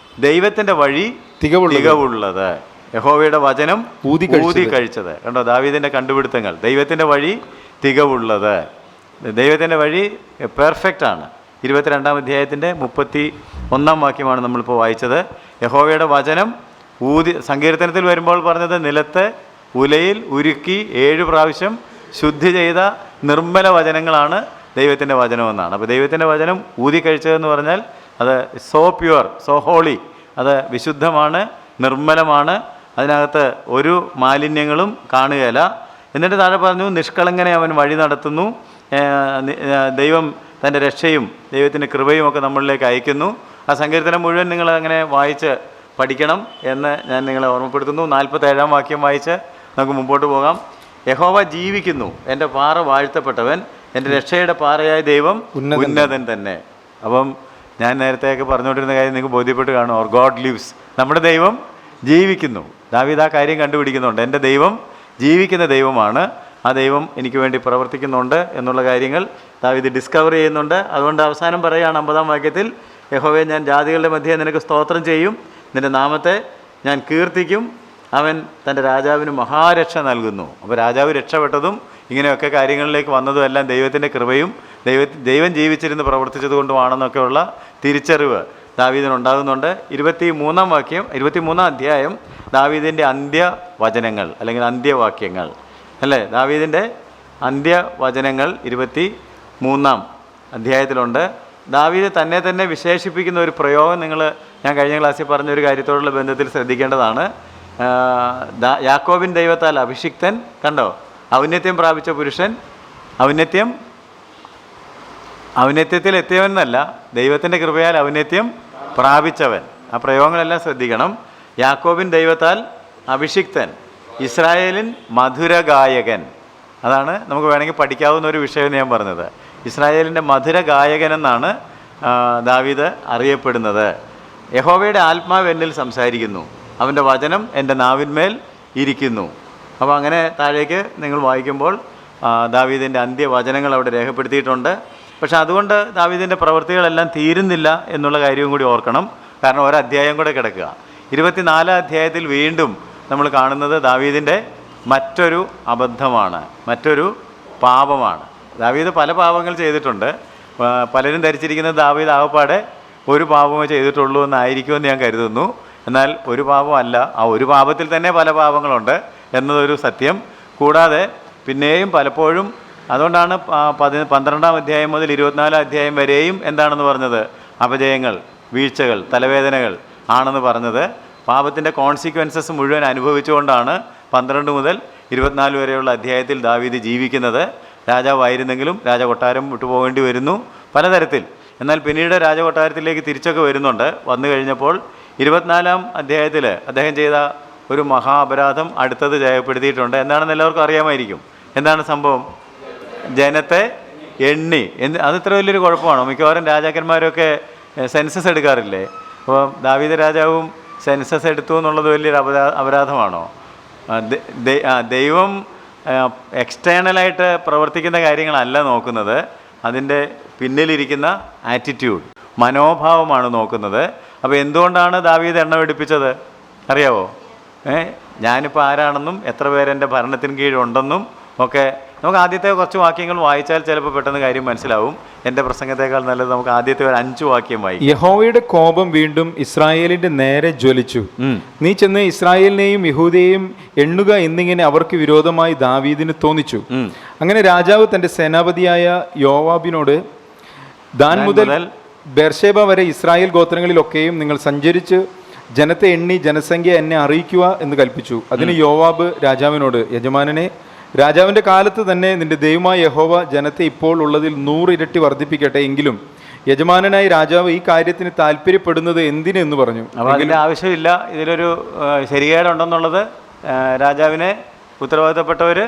ദൈവത്തിൻ്റെ വഴി തികവുള്ളത്, യഹോവയുടെ വചനം ഊതി കഴിച്ചത്. കണ്ടോ, ദാവീദിൻ്റെ കണ്ടുപിടുത്തങ്ങൾ. ദൈവത്തിൻ്റെ വഴി തികവുള്ളത്, ദൈവത്തിൻ്റെ വഴി പെർഫെക്റ്റ് ആണ്. 22-ാം അധ്യായത്തിൻ്റെ 31-ാം വാക്യമാണ് നമ്മളിപ്പോൾ വായിച്ചത്. യഹോവയുടെ വചനം സങ്കീർത്തനത്തിൽ വരുമ്പോൾ പറഞ്ഞത് നിലത്ത് ഉലയിൽ ഉരുക്കി 7 പ്രാവശ്യം ശുദ്ധി ചെയ്ത നിർമ്മല വചനങ്ങളാണ് ദൈവത്തിൻ്റെ വചനമെന്നാണ്. അപ്പോൾ ദൈവത്തിൻ്റെ വചനം ഊതി കഴിച്ചതെന്ന് പറഞ്ഞാൽ അത് സോ പ്യുവർ, സോ ഹോളി, അത് വിശുദ്ധമാണ്, നിർമ്മലമാണ്, അതിനകത്ത് ഒരു മാലിന്യങ്ങളും കാണുകയില്ല. എന്നിട്ട് താഴെ പറഞ്ഞു, നിഷ്കളങ്കനെ അവൻ വഴി നടത്തുന്നു, ദൈവം തൻ്റെ രക്ഷയും ദൈവത്തിൻ്റെ കൃപയും ഒക്കെ നമ്മളിലേക്ക് അയക്കുന്നു. ആ സങ്കീർത്തനം മുഴുവൻ നിങ്ങൾ അങ്ങനെ വായിച്ച് പഠിക്കണം എന്ന് ഞാൻ നിങ്ങളെ ഓർമ്മപ്പെടുത്തുന്നു. 47-ാം വാക്യം വായിച്ച് നമുക്ക് മുമ്പോട്ട് പോകാം. യഹോവ ജീവിക്കുന്നു, എൻ്റെ പാറ വാഴ്ത്തപ്പെട്ടവൻ, എൻ്റെ രക്ഷയുടെ പാറയായ ദൈവം ഉന്നതൻ തന്നെ. അപ്പം ഞാൻ നേരത്തെയൊക്കെ പറഞ്ഞുകൊണ്ടിരുന്ന കാര്യം നിങ്ങൾക്ക് ബോധ്യപ്പെട്ട് കാണും. ഓർ ഗോഡ് ലിവ്സ്, നമ്മുടെ ദൈവം ജീവിക്കുന്നു. ദാവീദ് ആ കാര്യം കണ്ടുപിടിക്കുന്നുണ്ട്. എൻ്റെ ദൈവം ജീവിക്കുന്ന ദൈവമാണ്, ആ ദൈവം എനിക്ക് വേണ്ടി പ്രവർത്തിക്കുന്നുണ്ട് എന്നുള്ള കാര്യങ്ങൾ ദാവീദ് ഡിസ്കവർ ചെയ്യുന്നുണ്ട്. അതുകൊണ്ട് അവസാനം പറയുകയാണ് 50-ാം വാക്യത്തിൽ, യഹോവയെ ഞാൻ ജാതികളുടെ മധ്യേ നിനക്ക് സ്തോത്രം ചെയ്യും, നിൻ്റെ നാമത്തെ ഞാൻ കീർത്തിക്കും, അവൻ തൻ്റെ രാജാവിന് മഹാരക്ഷ നൽകുന്നു. അപ്പോൾ രാജാവ് രക്ഷപ്പെട്ടതും ഇങ്ങനെയൊക്കെ കാര്യങ്ങളിലേക്ക് വന്നതും എല്ലാം ദൈവത്തിൻ്റെ കൃപയും ദൈവം ജീവിച്ചിരുന്ന് പ്രവർത്തിച്ചതുകൊണ്ടുമാണെന്നൊക്കെയുള്ള തിരിച്ചറിവ് ദാവീദിനുണ്ടാകുന്നുണ്ട്. 23-ാം അധ്യായം ദാവീദിൻ്റെ അന്ത്യവചനങ്ങൾ അല്ലെങ്കിൽ അന്ത്യവാക്യങ്ങൾ അല്ലേ? ദാവീദിൻ്റെ അന്ത്യവചനങ്ങൾ 23-ാം അധ്യായത്തിലുണ്ട്. ദാവീദ് തന്നെ വിശേഷിപ്പിക്കുന്ന ഒരു പ്രയോഗം ഞാൻ കഴിഞ്ഞ ക്ലാസ്സിൽ പറഞ്ഞൊരു കാര്യത്തോടുള്ള ബന്ധത്തിൽ ശ്രദ്ധിക്കേണ്ടതാണ്. യാക്കോബിൻ ദൈവത്താൽ അഭിഷിക്തൻ, കണ്ടോ, ഔന്നത്യം പ്രാപിച്ച പുരുഷൻ, ഔന്നത്യത്തിൽ എത്തിയവൻ എന്നല്ല, ദൈവത്തിൻ്റെ കൃപയാൽ ഔന്നത്യം പ്രാപിച്ചവൻ. ആ പ്രയോഗങ്ങളെല്ലാം ശ്രദ്ധിക്കണം. യാക്കോബിൻ ദൈവത്താൽ അഭിഷിക്തൻ, ഇസ്രായേലിൻ മധുരഗായകൻ. അതാണ് നമുക്ക് വേണമെങ്കിൽ പഠിക്കാവുന്ന ഒരു വിഷയം ഞാൻ പറഞ്ഞത്. ഇസ്രായേലിൻ്റെ മധുരഗായകൻ എന്നാണ് ദാവീദ് അറിയപ്പെടുന്നത്. യഹോവയുടെ ആത്മാവ് എന്നിൽ സംസാരിക്കുന്നു, അവൻ്റെ വചനം എൻ്റെ നാവിന്മേൽ ഇരിക്കുന്നു. അപ്പോൾ അങ്ങനെ താഴേക്ക് നിങ്ങൾ വായിക്കുമ്പോൾ ദാവീദിൻ്റെ അന്ത്യവചനങ്ങൾ അവിടെ രേഖപ്പെടുത്തിയിട്ടുണ്ട്. പക്ഷെ അതുകൊണ്ട് ദാവീദിൻ്റെ പ്രവൃത്തികളെല്ലാം തീരുന്നില്ല എന്നുള്ള കാര്യവും കൂടി ഓർക്കണം. കാരണം ഒരധ്യായം കൂടെ കിടക്കുക. 24-ാം അധ്യായത്തിൽ വീണ്ടും നമ്മൾ കാണുന്നത് ദാവീദിൻ്റെ മറ്റൊരു അബദ്ധമാണ്, മറ്റൊരു പാപമാണ്. ദാവീദ് പല പാപങ്ങൾ ചെയ്തിട്ടുണ്ട്. പലരും ധരിച്ചിരിക്കുന്നത് ദാവീദ് ആകപ്പാടെ ഒരു പാപമേ ചെയ്തിട്ടുള്ളൂ എന്നായിരിക്കുമെന്ന് ഞാൻ കരുതുന്നു. എന്നാൽ ഒരു പാപമല്ല, ആ ഒരു പാപത്തിൽ തന്നെ പല പാപങ്ങളുണ്ട് എന്നതൊരു സത്യം. കൂടാതെ പിന്നെയും പലപ്പോഴും, അതുകൊണ്ടാണ് 12-ാം അധ്യായം മുതൽ 24-ാം അധ്യായം വരെയും എന്താണെന്ന് പറഞ്ഞത്, അപജയങ്ങൾ, വീഴ്ചകൾ, തലവേദനകൾ ആണെന്ന് പറഞ്ഞത്. പാപത്തിൻ്റെ കോൺസിക്വൻസസ് മുഴുവൻ അനുഭവിച്ചുകൊണ്ടാണ് 12 മുതൽ 24 വരെയുള്ള അധ്യായത്തിൽ ദാവീദ് ജീവിക്കുന്നത്. രാജാവായിരുന്നെങ്കിലും രാജകൊട്ടാരം വിട്ടുപോകേണ്ടി വരുന്നു പലതരത്തിൽ. എന്നാൽ പിന്നീട് രാജകൊട്ടാരത്തിലേക്ക് തിരിച്ചൊക്കെ വരുന്നുണ്ട്. വന്നു കഴിഞ്ഞപ്പോൾ 24-ാം അധ്യായത്തിൽ അദ്ദേഹം ചെയ്ത ഒരു മഹാ അപരാധം അടുത്തത് രേഖപ്പെടുത്തിയിട്ടുണ്ട്. എന്താണെന്ന് എല്ലാവർക്കും അറിയാമായിരിക്കും. എന്താണ് സംഭവം? ജനത്തെ എണ്ണി. അത് ഇത്ര വലിയൊരു കുഴപ്പമാണോ? മിക്കവാറും രാജാക്കന്മാരൊക്കെ സെൻസസ് എടുക്കാറില്ലേ? അപ്പോൾ ദാവീദ് രാജാവും സെൻസസ് എടുത്തു എന്നുള്ളത് വലിയൊരു അപരാധമാണോ? ദൈവം എക്സ്റ്റേണലായിട്ട് പ്രവർത്തിക്കുന്ന കാര്യങ്ങളല്ല നോക്കുന്നത്, അതിൻ്റെ പിന്നിലിരിക്കുന്ന ആറ്റിറ്റ്യൂഡ്, മനോഭാവമാണ് നോക്കുന്നത്. അപ്പോൾ എന്തുകൊണ്ടാണ് ദാവീദ് എണ്ണ വെടിപ്പിച്ചത് അറിയാവോ? ഞാനിപ്പോൾ ആരാണെന്നും എത്ര പേരെൻ്റെ ഭരണത്തിന് കീഴുണ്ടെന്നും ഒക്കെ നമുക്ക് ആദ്യത്തെ കുറച്ച് വാക്യങ്ങൾ വായിച്ചാൽ ചിലപ്പോൾ പെട്ടെന്ന് കാര്യം മനസ്സിലാവും. എൻ്റെ പ്രസംഗത്തെക്കാൾ നല്ലത് നമുക്ക് ആദ്യത്തെ ഒരു 5 വാക്യം വായിക്കും. യഹോവയുടെ കോപം വീണ്ടും ഇസ്രായേലിന്റെ നേരെ ജ്വലിച്ചു. നീ ചെന്ന് ഇസ്രായേലിനെയും യഹൂദയെയും എണ്ണുക എന്നിങ്ങനെ അവർക്ക് വിരോധമായി ദാവീദിന് തോന്നിച്ചു. അങ്ങനെ രാജാവ് തന്റെ സേനാപതിയായ യോവാബിനോട്, ദാൻ മുതൽ ബേർഷേബ വരെ ഇസ്രായേൽ ഗോത്രങ്ങളിലൊക്കെയും നിങ്ങൾ സഞ്ചരിച്ച് ജനത്തെ എണ്ണി ജനസംഖ്യ എന്നെ അറിയിക്കുക എന്ന് കൽപ്പിച്ചു. അതിന് യോവാബ് രാജാവിനോട്, യജമാനനെ, രാജാവിൻ്റെ കാലത്ത് തന്നെ നിന്റെ ദൈവമായ യഹോവ ജനത്തെ ഇപ്പോൾ ഉള്ളതിൽ 100 ഇരട്ടി വർദ്ധിപ്പിക്കട്ടെ. എങ്കിലും യജമാനനായി രാജാവ് ഈ കാര്യത്തിന് താല്പര്യപ്പെടുന്നത് എന്തിനെന്ന് പറഞ്ഞു. അപ്പോൾ അതിൻ്റെ ആവശ്യമില്ല, ഇതിലൊരു ശരികേടുണ്ടെന്നുള്ളത് രാജാവിനെ ഉത്തരവാദിത്തപ്പെട്ടവർ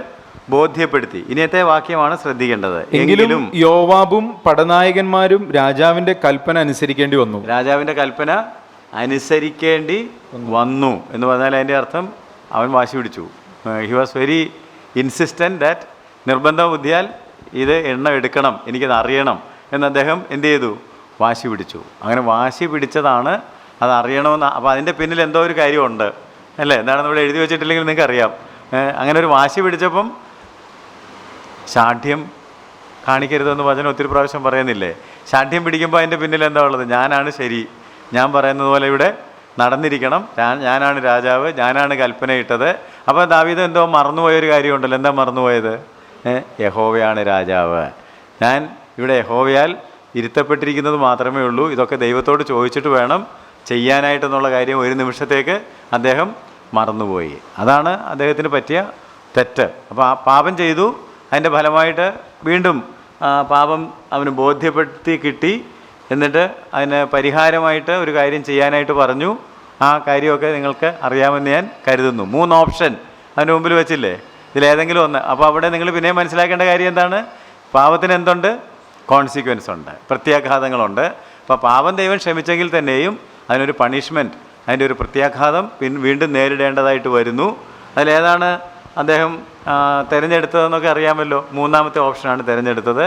ബോധ്യപ്പെടുത്തി. ഇനിയത്തെ വാക്യമാണ് ശ്രദ്ധിക്കേണ്ടത്. എങ്കിലും യോവാബും പടനായകന്മാരും രാജാവിൻ്റെ കൽപ്പന അനുസരിക്കേണ്ടി വന്നു. രാജാവിൻ്റെ കൽപ്പന അനുസരിക്കേണ്ടി വന്നു എന്ന് പറഞ്ഞാൽ അതിൻ്റെ അർത്ഥം അവൻ വാശി പിടിച്ചു. ഹി വാസ് വെരി ഇൻസിസ്റ്റൻ്റ് ദാറ്റ്, നിർബന്ധ ബുദ്ധിയാൽ ഇത് എണ്ണ എടുക്കണം, എനിക്കത് അറിയണം എന്ന് അദ്ദേഹം എന്ത് ചെയ്തു? വാശി പിടിച്ചു. അങ്ങനെ വാശി പിടിച്ചതാണ് അത് അറിയണമെന്ന്. അപ്പോൾ അതിൻ്റെ പിന്നിൽ എന്തോ ഒരു കാര്യമുണ്ട് അല്ലേ? എന്താണെന്ന് ഇവിടെ എഴുതി വെച്ചിട്ടില്ലെങ്കിൽ നിങ്ങൾക്ക് അറിയാം. അങ്ങനെ ഒരു വാശി പിടിച്ചപ്പം ശാഠ്യം കാണിക്കരുതെന്ന് വചനം ഒത്തിരി പ്രാവശ്യം പറയുന്നില്ലേ? ശാഠ്യം പിടിക്കുമ്പോൾ അതിൻ്റെ പിന്നിൽ എന്താ ഉള്ളത്? ഞാനാണ് ശരി, ഞാൻ പറയുന്നത് പോലെ ഇവിടെ നടന്നിരിക്കണം, ഞാനാണ് രാജാവ്, ഞാനാണ് കൽപ്പനയിട്ടത്. അപ്പോൾ ദാവീദ് എന്തോ മറന്നുപോയൊരു കാര്യമുണ്ടല്ലോ. എന്താ മറന്നുപോയത്? യഹോവയാണ് രാജാവ്, ഞാൻ ഇവിടെ യഹോവയാൽ ഇരുത്തപ്പെട്ടിരിക്കുന്നത് മാത്രമേ ഉള്ളൂ, ഇതൊക്കെ ദൈവത്തോട് ചോദിച്ചിട്ട് വേണം ചെയ്യാനായിട്ടെന്നുള്ള കാര്യം ഒരു നിമിഷത്തേക്ക് അദ്ദേഹം മറന്നുപോയി. അതാണ് അദ്ദേഹത്തിന് പറ്റിയ തെറ്റ്. അപ്പോൾ ആ പാപം ചെയ്തു, അതിൻ്റെ ഫലമായിട്ട് വീണ്ടും പാപം അവന് ബോധ്യപ്പെടുത്തി കിട്ടി. എന്നിട്ട് അതിന് പരിഹാരമായിട്ട് ഒരു കാര്യം ചെയ്യാനായിട്ട് പറഞ്ഞു. ആ കാര്യമൊക്കെ നിങ്ങൾക്ക് അറിയാമെന്ന് ഞാൻ കരുതുന്നു. 3 ഓപ്ഷൻ അതിന് മുമ്പിൽ വെച്ചില്ലേ? ഇതിലേതെങ്കിലും ഒന്ന്. അപ്പോൾ അവിടെ നിങ്ങൾ പിന്നെ മനസ്സിലാക്കേണ്ട കാര്യം എന്താണ്? പാപത്തിന് എന്തുണ്ട്? കോൺസിക്വൻസ് ഉണ്ട്, പ്രത്യാഘാതങ്ങളുണ്ട്. അപ്പോൾ പാപം ദൈവം ക്ഷമിച്ചെങ്കിൽ തന്നെയും അതിനൊരു പണിഷ്മെൻറ്റ്, അതിൻ്റെ ഒരു പ്രത്യാഘാതം വീണ്ടും നേരിടേണ്ടതായിട്ട് വരുന്നു. അതിലേതാണ് അദ്ദേഹം തിരഞ്ഞെടുത്തതെന്നൊക്കെ അറിയാമല്ലോ. 3ാമത്തെ ഓപ്ഷനാണ് തിരഞ്ഞെടുത്തത്,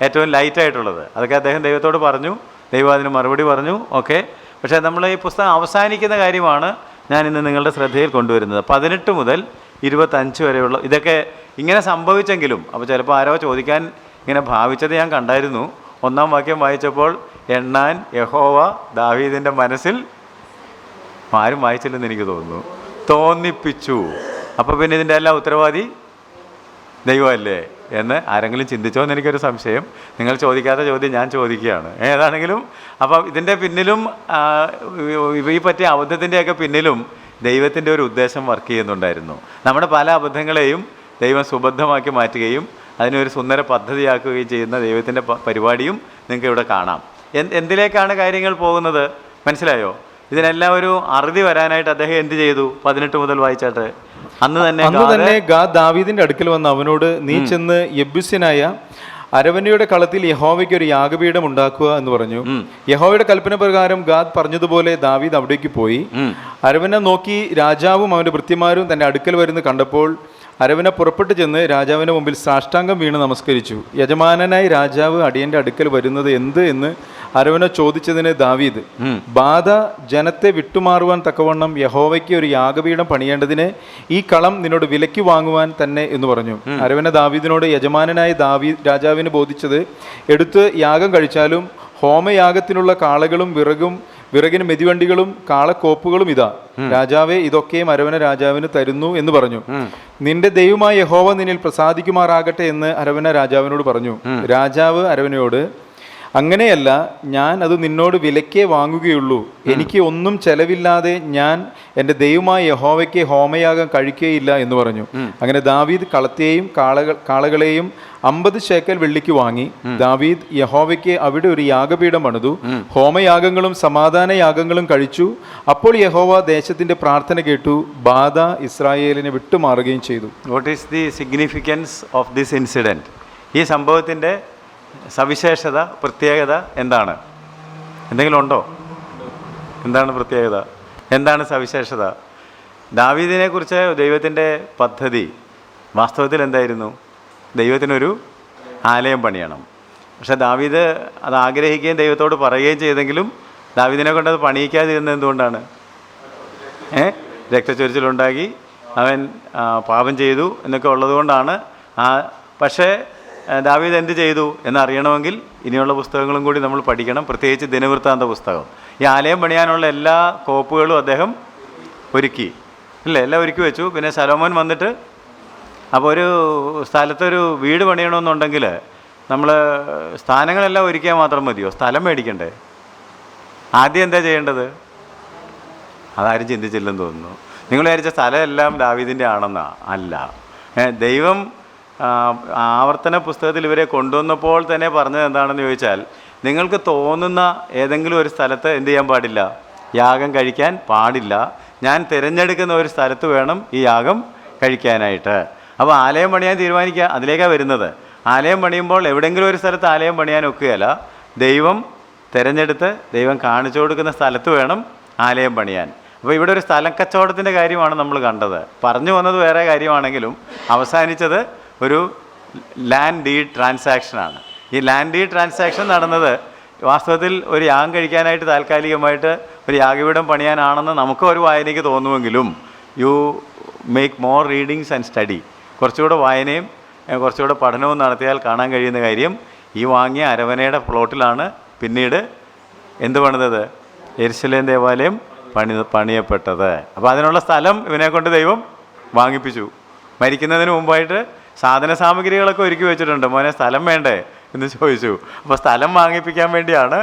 ഏറ്റവും ലൈറ്റായിട്ടുള്ളത്. അതൊക്കെ അദ്ദേഹം ദൈവത്തോട് പറഞ്ഞു, ദൈവം അതിന് മറുപടി പറഞ്ഞു. ഓക്കെ. പക്ഷേ നമ്മൾ ഈ പുസ്തകം അവസാനിക്കുന്ന കാര്യമാണ് ഞാൻ ഇന്ന് നിങ്ങളുടെ ശ്രദ്ധയിൽ കൊണ്ടുവരുന്നത്. 18 മുതൽ 25 വരെയുള്ള ഇതൊക്കെ ഇങ്ങനെ സംഭവിച്ചെങ്കിലും, അപ്പോൾ ചിലപ്പോൾ ആരോ ചോദിക്കാൻ ഇങ്ങനെ ഭാവിച്ചത് ഞാൻ കണ്ടായിരുന്നു. 1-ാം വാക്യം വായിച്ചപ്പോൾ എണ്ണാൻ യഹോവ ദാവീദിൻ്റെ മനസ്സിൽ, ആരും വായിച്ചില്ലെന്ന് എനിക്ക് തോന്നുന്നു, തോന്നിപ്പിച്ചു. അപ്പോൾ പിന്നെ ഇതിൻ്റെ എല്ലാം ഉത്തരവാദി ദൈവമല്ലേ എന്ന് ആരെങ്കിലും ചിന്തിച്ചോ എന്ന് എനിക്കൊരു സംശയം. നിങ്ങൾ ചോദിക്കാത്ത ചോദ്യം ഞാൻ ചോദിക്കുകയാണ്. ഏതാണെങ്കിലും അപ്പം ഇതിൻ്റെ പിന്നിലും ഈ പറ്റിയ അബദ്ധത്തിൻ്റെയൊക്കെ പിന്നിലും ദൈവത്തിൻ്റെ ഒരു ഉദ്ദേശം വർക്ക് ചെയ്യുന്നുണ്ടായിരുന്നു. നമ്മുടെ പല അബദ്ധങ്ങളെയും ദൈവം സുബദ്ധമാക്കി മാറ്റുകയും അതിനൊരു സുന്ദര പദ്ധതിയാക്കുകയും ചെയ്യുന്ന ദൈവത്തിൻ്റെ പരിപാടിയും നിങ്ങൾക്ക് ഇവിടെ കാണാം. എന്തിലേക്കാണ് കാര്യങ്ങൾ പോകുന്നത് മനസ്സിലായോ? ഇതിനെല്ലാം ഒരു അറുതി വരാനായിട്ട് അദ്ദേഹം എന്ത് ചെയ്തു? 18 മുതൽ വായിച്ചാട്ടെ. അന്ന് തന്നെ ഗാദ് ദാവീദിന്റെ അടുക്കൽ വന്ന് അവനോട്, നീ ചെന്ന് യെബൂസ്യനായ അരവനയുടെ കളത്തിൽ യഹോവയ്ക്ക് ഒരു യാഗപീഠം ഉണ്ടാക്കുക എന്ന് പറഞ്ഞു. യഹോവയുടെ കൽപ്പന പ്രകാരം ഗാദ് പറഞ്ഞതുപോലെ ദാവീദ് അവിടേക്ക് പോയി. അരവനെ നോക്കി രാജാവും അവന്റെ ഭൃത്യന്മാരും തന്റെ അടുക്കൽ വരുന്ന കണ്ടപ്പോൾ അരവന പുറപ്പെട്ടു ചെന്ന് രാജാവിന്റെ മുമ്പിൽ സാഷ്ടാംഗം വീണ് നമസ്കരിച്ചു. യജമാനനായി രാജാവ് അടിയന്റെ അടുക്കൽ വരുന്നത് എന്ത് എന്ന് അരവന ചോദിച്ചതിന് ദാവീദ്, ബാധ ജനത്തെ വിട്ടുമാറുവാൻ തക്കവണ്ണം യഹോവയ്ക്ക് ഒരു യാഗപീഠം പണിയേണ്ടതിന് ഈ കളം നിന്നോട് വിലയ്ക്ക് വാങ്ങുവാൻ തന്നെ എന്ന് പറഞ്ഞു. അരവന ദാവീദിനോട്, യജമാനനായ രാജാവിന് ബോധിച്ചത് എടുത്ത് യാഗം കഴിച്ചാലും ഹോമയാഗത്തിനുള്ള കാളകളും വിറകിന് മെതിവണ്ടികളും കാളക്കോപ്പുകളും ഇതാ. രാജാവേ, ഇതൊക്കെയും അരവന രാജാവിന് തരുന്നു എന്ന് പറഞ്ഞു. നിന്റെ ദൈവമായ യഹോവ നിന്നിൽ പ്രസാദിക്കുമാറാകട്ടെ എന്ന് അരവന രാജാവിനോട് പറഞ്ഞു. രാജാവ് അരവനയോട്, അങ്ങനെയല്ല, ഞാൻ അത് നിന്നോട് വിലക്കേ വാങ്ങുകയുള്ളൂ. എനിക്ക് ഒന്നും ചെലവില്ലാതെ ഞാൻ എൻ്റെ ദൈവമായ യഹോവയ്ക്ക് ഹോമയാഗം കഴിക്കുകയില്ല എന്ന് പറഞ്ഞു. അങ്ങനെ ദാവീദ് കളത്തെയും കാളകളെയും 50 ശേക്കൽ വെള്ളിക്ക് വാങ്ങി. ദാവീദ് യഹോവയ്ക്ക് അവിടെ ഒരു യാഗപീഠം പണിതു. ഹോമയാഗങ്ങളും സമാധാന യാഗങ്ങളും കഴിച്ചു. അപ്പോൾ യഹോവ ദേശത്തിന്റെ പ്രാർത്ഥന കേട്ടു. ബാധ ഇസ്രായേലിനെ വിട്ടുമാറുകയും ചെയ്തു. What is the significance of this incident? ഈ സംഭവത്തിൻ്റെ സവിശേഷത, പ്രത്യേകത എന്താണ്? എന്തെങ്കിലും ഉണ്ടോ? എന്താണ് പ്രത്യേകത? എന്താണ് സവിശേഷത? ദാവീദിനെക്കുറിച്ച് ദൈവത്തിൻ്റെ പദ്ധതി വാസ്തവത്തിൽ എന്തായിരുന്നു? ദൈവത്തിനൊരു ആലയം പണിയണം. പക്ഷേ ദാവീദ് അത് ആഗ്രഹിക്കുകയും ദൈവത്തോട് പറയുകയും ചെയ്തെങ്കിലും ദാവീദിനെ കൊണ്ട് അത് പണിയിക്കാതിരുന്നത് എന്തുകൊണ്ടാണ്? രക്തച്ചൊരിച്ചിലുണ്ടാക്കി, അവൻ പാപം ചെയ്തു എന്നൊക്കെ ഉള്ളതുകൊണ്ടാണ്. പക്ഷേ ദാവീദ് എന്ത് ചെയ്തു എന്നറിയണമെങ്കിൽ ഇനിയുള്ള പുസ്തകങ്ങളും കൂടി നമ്മൾ പഠിക്കണം, പ്രത്യേകിച്ച് ദിനവൃത്താന്ത പുസ്തകം. ഈ ആലയം പണിയാനുള്ള എല്ലാ കോപ്പുകളും അദ്ദേഹം ഒരുക്കി, ഇല്ലേ? എല്ലാം ഒരുക്കി വെച്ചു. പിന്നെ ശലോമോൻ വന്നിട്ട്, അപ്പോൾ ഒരു സ്ഥലത്തൊരു വീട് പണിയണമെന്നുണ്ടെങ്കിൽ നമ്മൾ സ്ഥാനങ്ങളെല്ലാം ഒരുക്കിയാൽ മാത്രം മതിയോ? സ്ഥലം മേടിക്കണ്ടേ? ആദ്യം എന്താ ചെയ്യേണ്ടത്? അതാരും ചിന്തിച്ചില്ലെന്ന് തോന്നുന്നു. നിങ്ങൾ വിചാരിച്ച സ്ഥലമെല്ലാം ദാവീദിൻ്റെ ആണെന്നാ? അല്ല. ദൈവം ആവർത്തന പുസ്തകത്തിൽ ഇവരെ കൊണ്ടുവന്നപ്പോൾ തന്നെ പറഞ്ഞത് എന്താണെന്ന് ചോദിച്ചാൽ, നിങ്ങൾക്ക് തോന്നുന്ന ഏതെങ്കിലും ഒരു സ്ഥലത്ത് എന്ത് ചെയ്യാൻ പാടില്ല? യാഗം കഴിക്കാൻ പാടില്ല. ഞാൻ തിരഞ്ഞെടുക്കുന്ന ഒരു സ്ഥലത്ത് വേണം ഈ യാഗം കഴിക്കാനായിട്ട്. അപ്പോൾ ആലയം പണിയാൻ തീരുമാനിക്കുക, അതിലേക്കാണ് വരുന്നത്. ആലയം പണിയുമ്പോൾ എവിടെയെങ്കിലും ഒരു സ്ഥലത്ത് ആലയം പണിയാൻ ഒക്കുകയല്ല. ദൈവം തിരഞ്ഞെടുത്ത് ദൈവം കാണിച്ചു കൊടുക്കുന്ന സ്ഥലത്ത് വേണം ആലയം പണിയാൻ. അപ്പോൾ ഇവിടെ ഒരു സ്ഥലം കച്ചവടത്തിൻ്റെ കാര്യമാണ് നമ്മൾ കണ്ടത്. പറഞ്ഞു വന്നത് വേറെ കാര്യമാണെങ്കിലും അവസാനിച്ചത് ഒരു ലാൻഡ് ഡീഡ് ട്രാൻസാക്ഷനാണ്. ഈ ലാൻഡ് ഡീഡ് ട്രാൻസാക്ഷൻ നടന്നത് വാസ്തവത്തിൽ ഒരു യാഗം കഴിക്കാനായിട്ട് താൽക്കാലികമായിട്ട് ഒരു യാഗപീഠം പണിയാനാണെന്ന് നമുക്ക് ഒരു വായനയ്ക്ക് തോന്നുമെങ്കിലും you make more readings and study, കുറച്ചുകൂടെ വായനയും കുറച്ചുകൂടെ പഠനവും നടത്തിയാൽ കാണാൻ കഴിയുന്ന കാര്യം, ഈ വാങ്ങിയ അരവനയുടെ പ്ലോട്ടിലാണ് പിന്നീട് എന്ത് പണിതത്? യെരുശലേം ദേവാലയം പണിയപ്പെട്ടത്. അപ്പോൾ അതിനുള്ള സ്ഥലം ഇവനെ കൊണ്ട് ദൈവം വാങ്ങിപ്പിച്ചു. മരിക്കുന്നതിന് മുമ്പായിട്ട് സാധന സാമഗ്രികളൊക്കെ ഒരുക്കി വെച്ചിട്ടുണ്ട്. മോനെ സ്ഥലം വേണ്ടേ എന്ന് ചോദിച്ചു. അപ്പോൾ സ്ഥലം വാങ്ങിപ്പിക്കാൻ വേണ്ടിയാണ്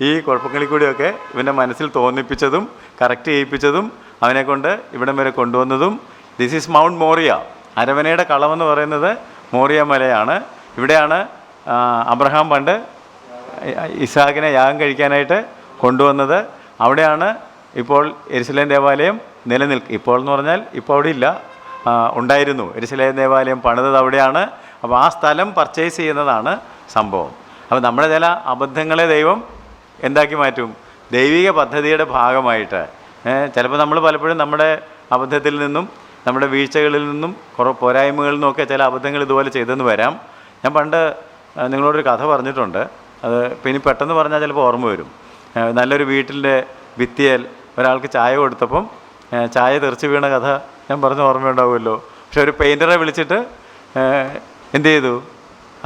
ഈ കുഴപ്പങ്ങളിൽ കൂടിയൊക്കെ ഇവൻ്റെ മനസ്സിൽ തോന്നിപ്പിച്ചതും കറക്റ്റ് ചെയ്യിപ്പിച്ചതും അവനെ കൊണ്ട് ഇവിടം വരെ കൊണ്ടുവന്നതും. This is Mount Moriah. അരവനയുടെ കളമെന്ന് പറയുന്നത് മോറിയ മലയാണ്. ഇവിടെയാണ് അബ്രഹാം പണ്ട് ഇസ്ഹാക്കിനെ യാഗം കഴിക്കാനായിട്ട് കൊണ്ടുവന്നത്. അവിടെയാണ് ഇപ്പോൾ യെരുശലേം ദേവാലയം ഇപ്പോൾ എന്ന് പറഞ്ഞാൽ ഇപ്പോൾ അവിടെ ഇല്ല, ഉണ്ടായിരുന്നു. യെരുശലേം ദേവാലയം പണിതത് അവിടെയാണ്. അപ്പോൾ ആ സ്ഥലം പർച്ചേസ് ചെയ്യുന്നതാണ് സംഭവം. അപ്പോൾ നമ്മുടെ ചില അബദ്ധങ്ങളെ ദൈവം എന്താക്കി മാറ്റും? ദൈവിക പദ്ധതിയുടെ ഭാഗമായിട്ട്. ചിലപ്പോൾ നമ്മൾ പലപ്പോഴും നമ്മുടെ അബദ്ധത്തിൽ നിന്നും നമ്മുടെ വീഴ്ചകളിൽ നിന്നും പോരായ്മകളിൽ നിന്നൊക്കെ ചില അബദ്ധങ്ങൾ ഇതുപോലെ ചെയ്തെന്ന് വരാം. ഞാൻ പണ്ട് നിങ്ങളോടൊരു കഥ പറഞ്ഞിട്ടുണ്ട്. അത് ഇപ്പം ഇനി പെട്ടെന്ന് പറഞ്ഞാൽ ചിലപ്പോൾ ഓർമ്മ വരും. നല്ലൊരു വീട്ടിൻ്റെ ഭിത്തിയേൽ ഒരാൾക്ക് ചായ കൊടുത്തപ്പം ചായ തെറിച്ച് വീണ കഥ ഞാൻ പറഞ്ഞ ഓർമ്മയുണ്ടാവുമല്ലോ. പക്ഷെ ഒരു പെയിൻറ്ററെ വിളിച്ചിട്ട് എന്ത് ചെയ്തു?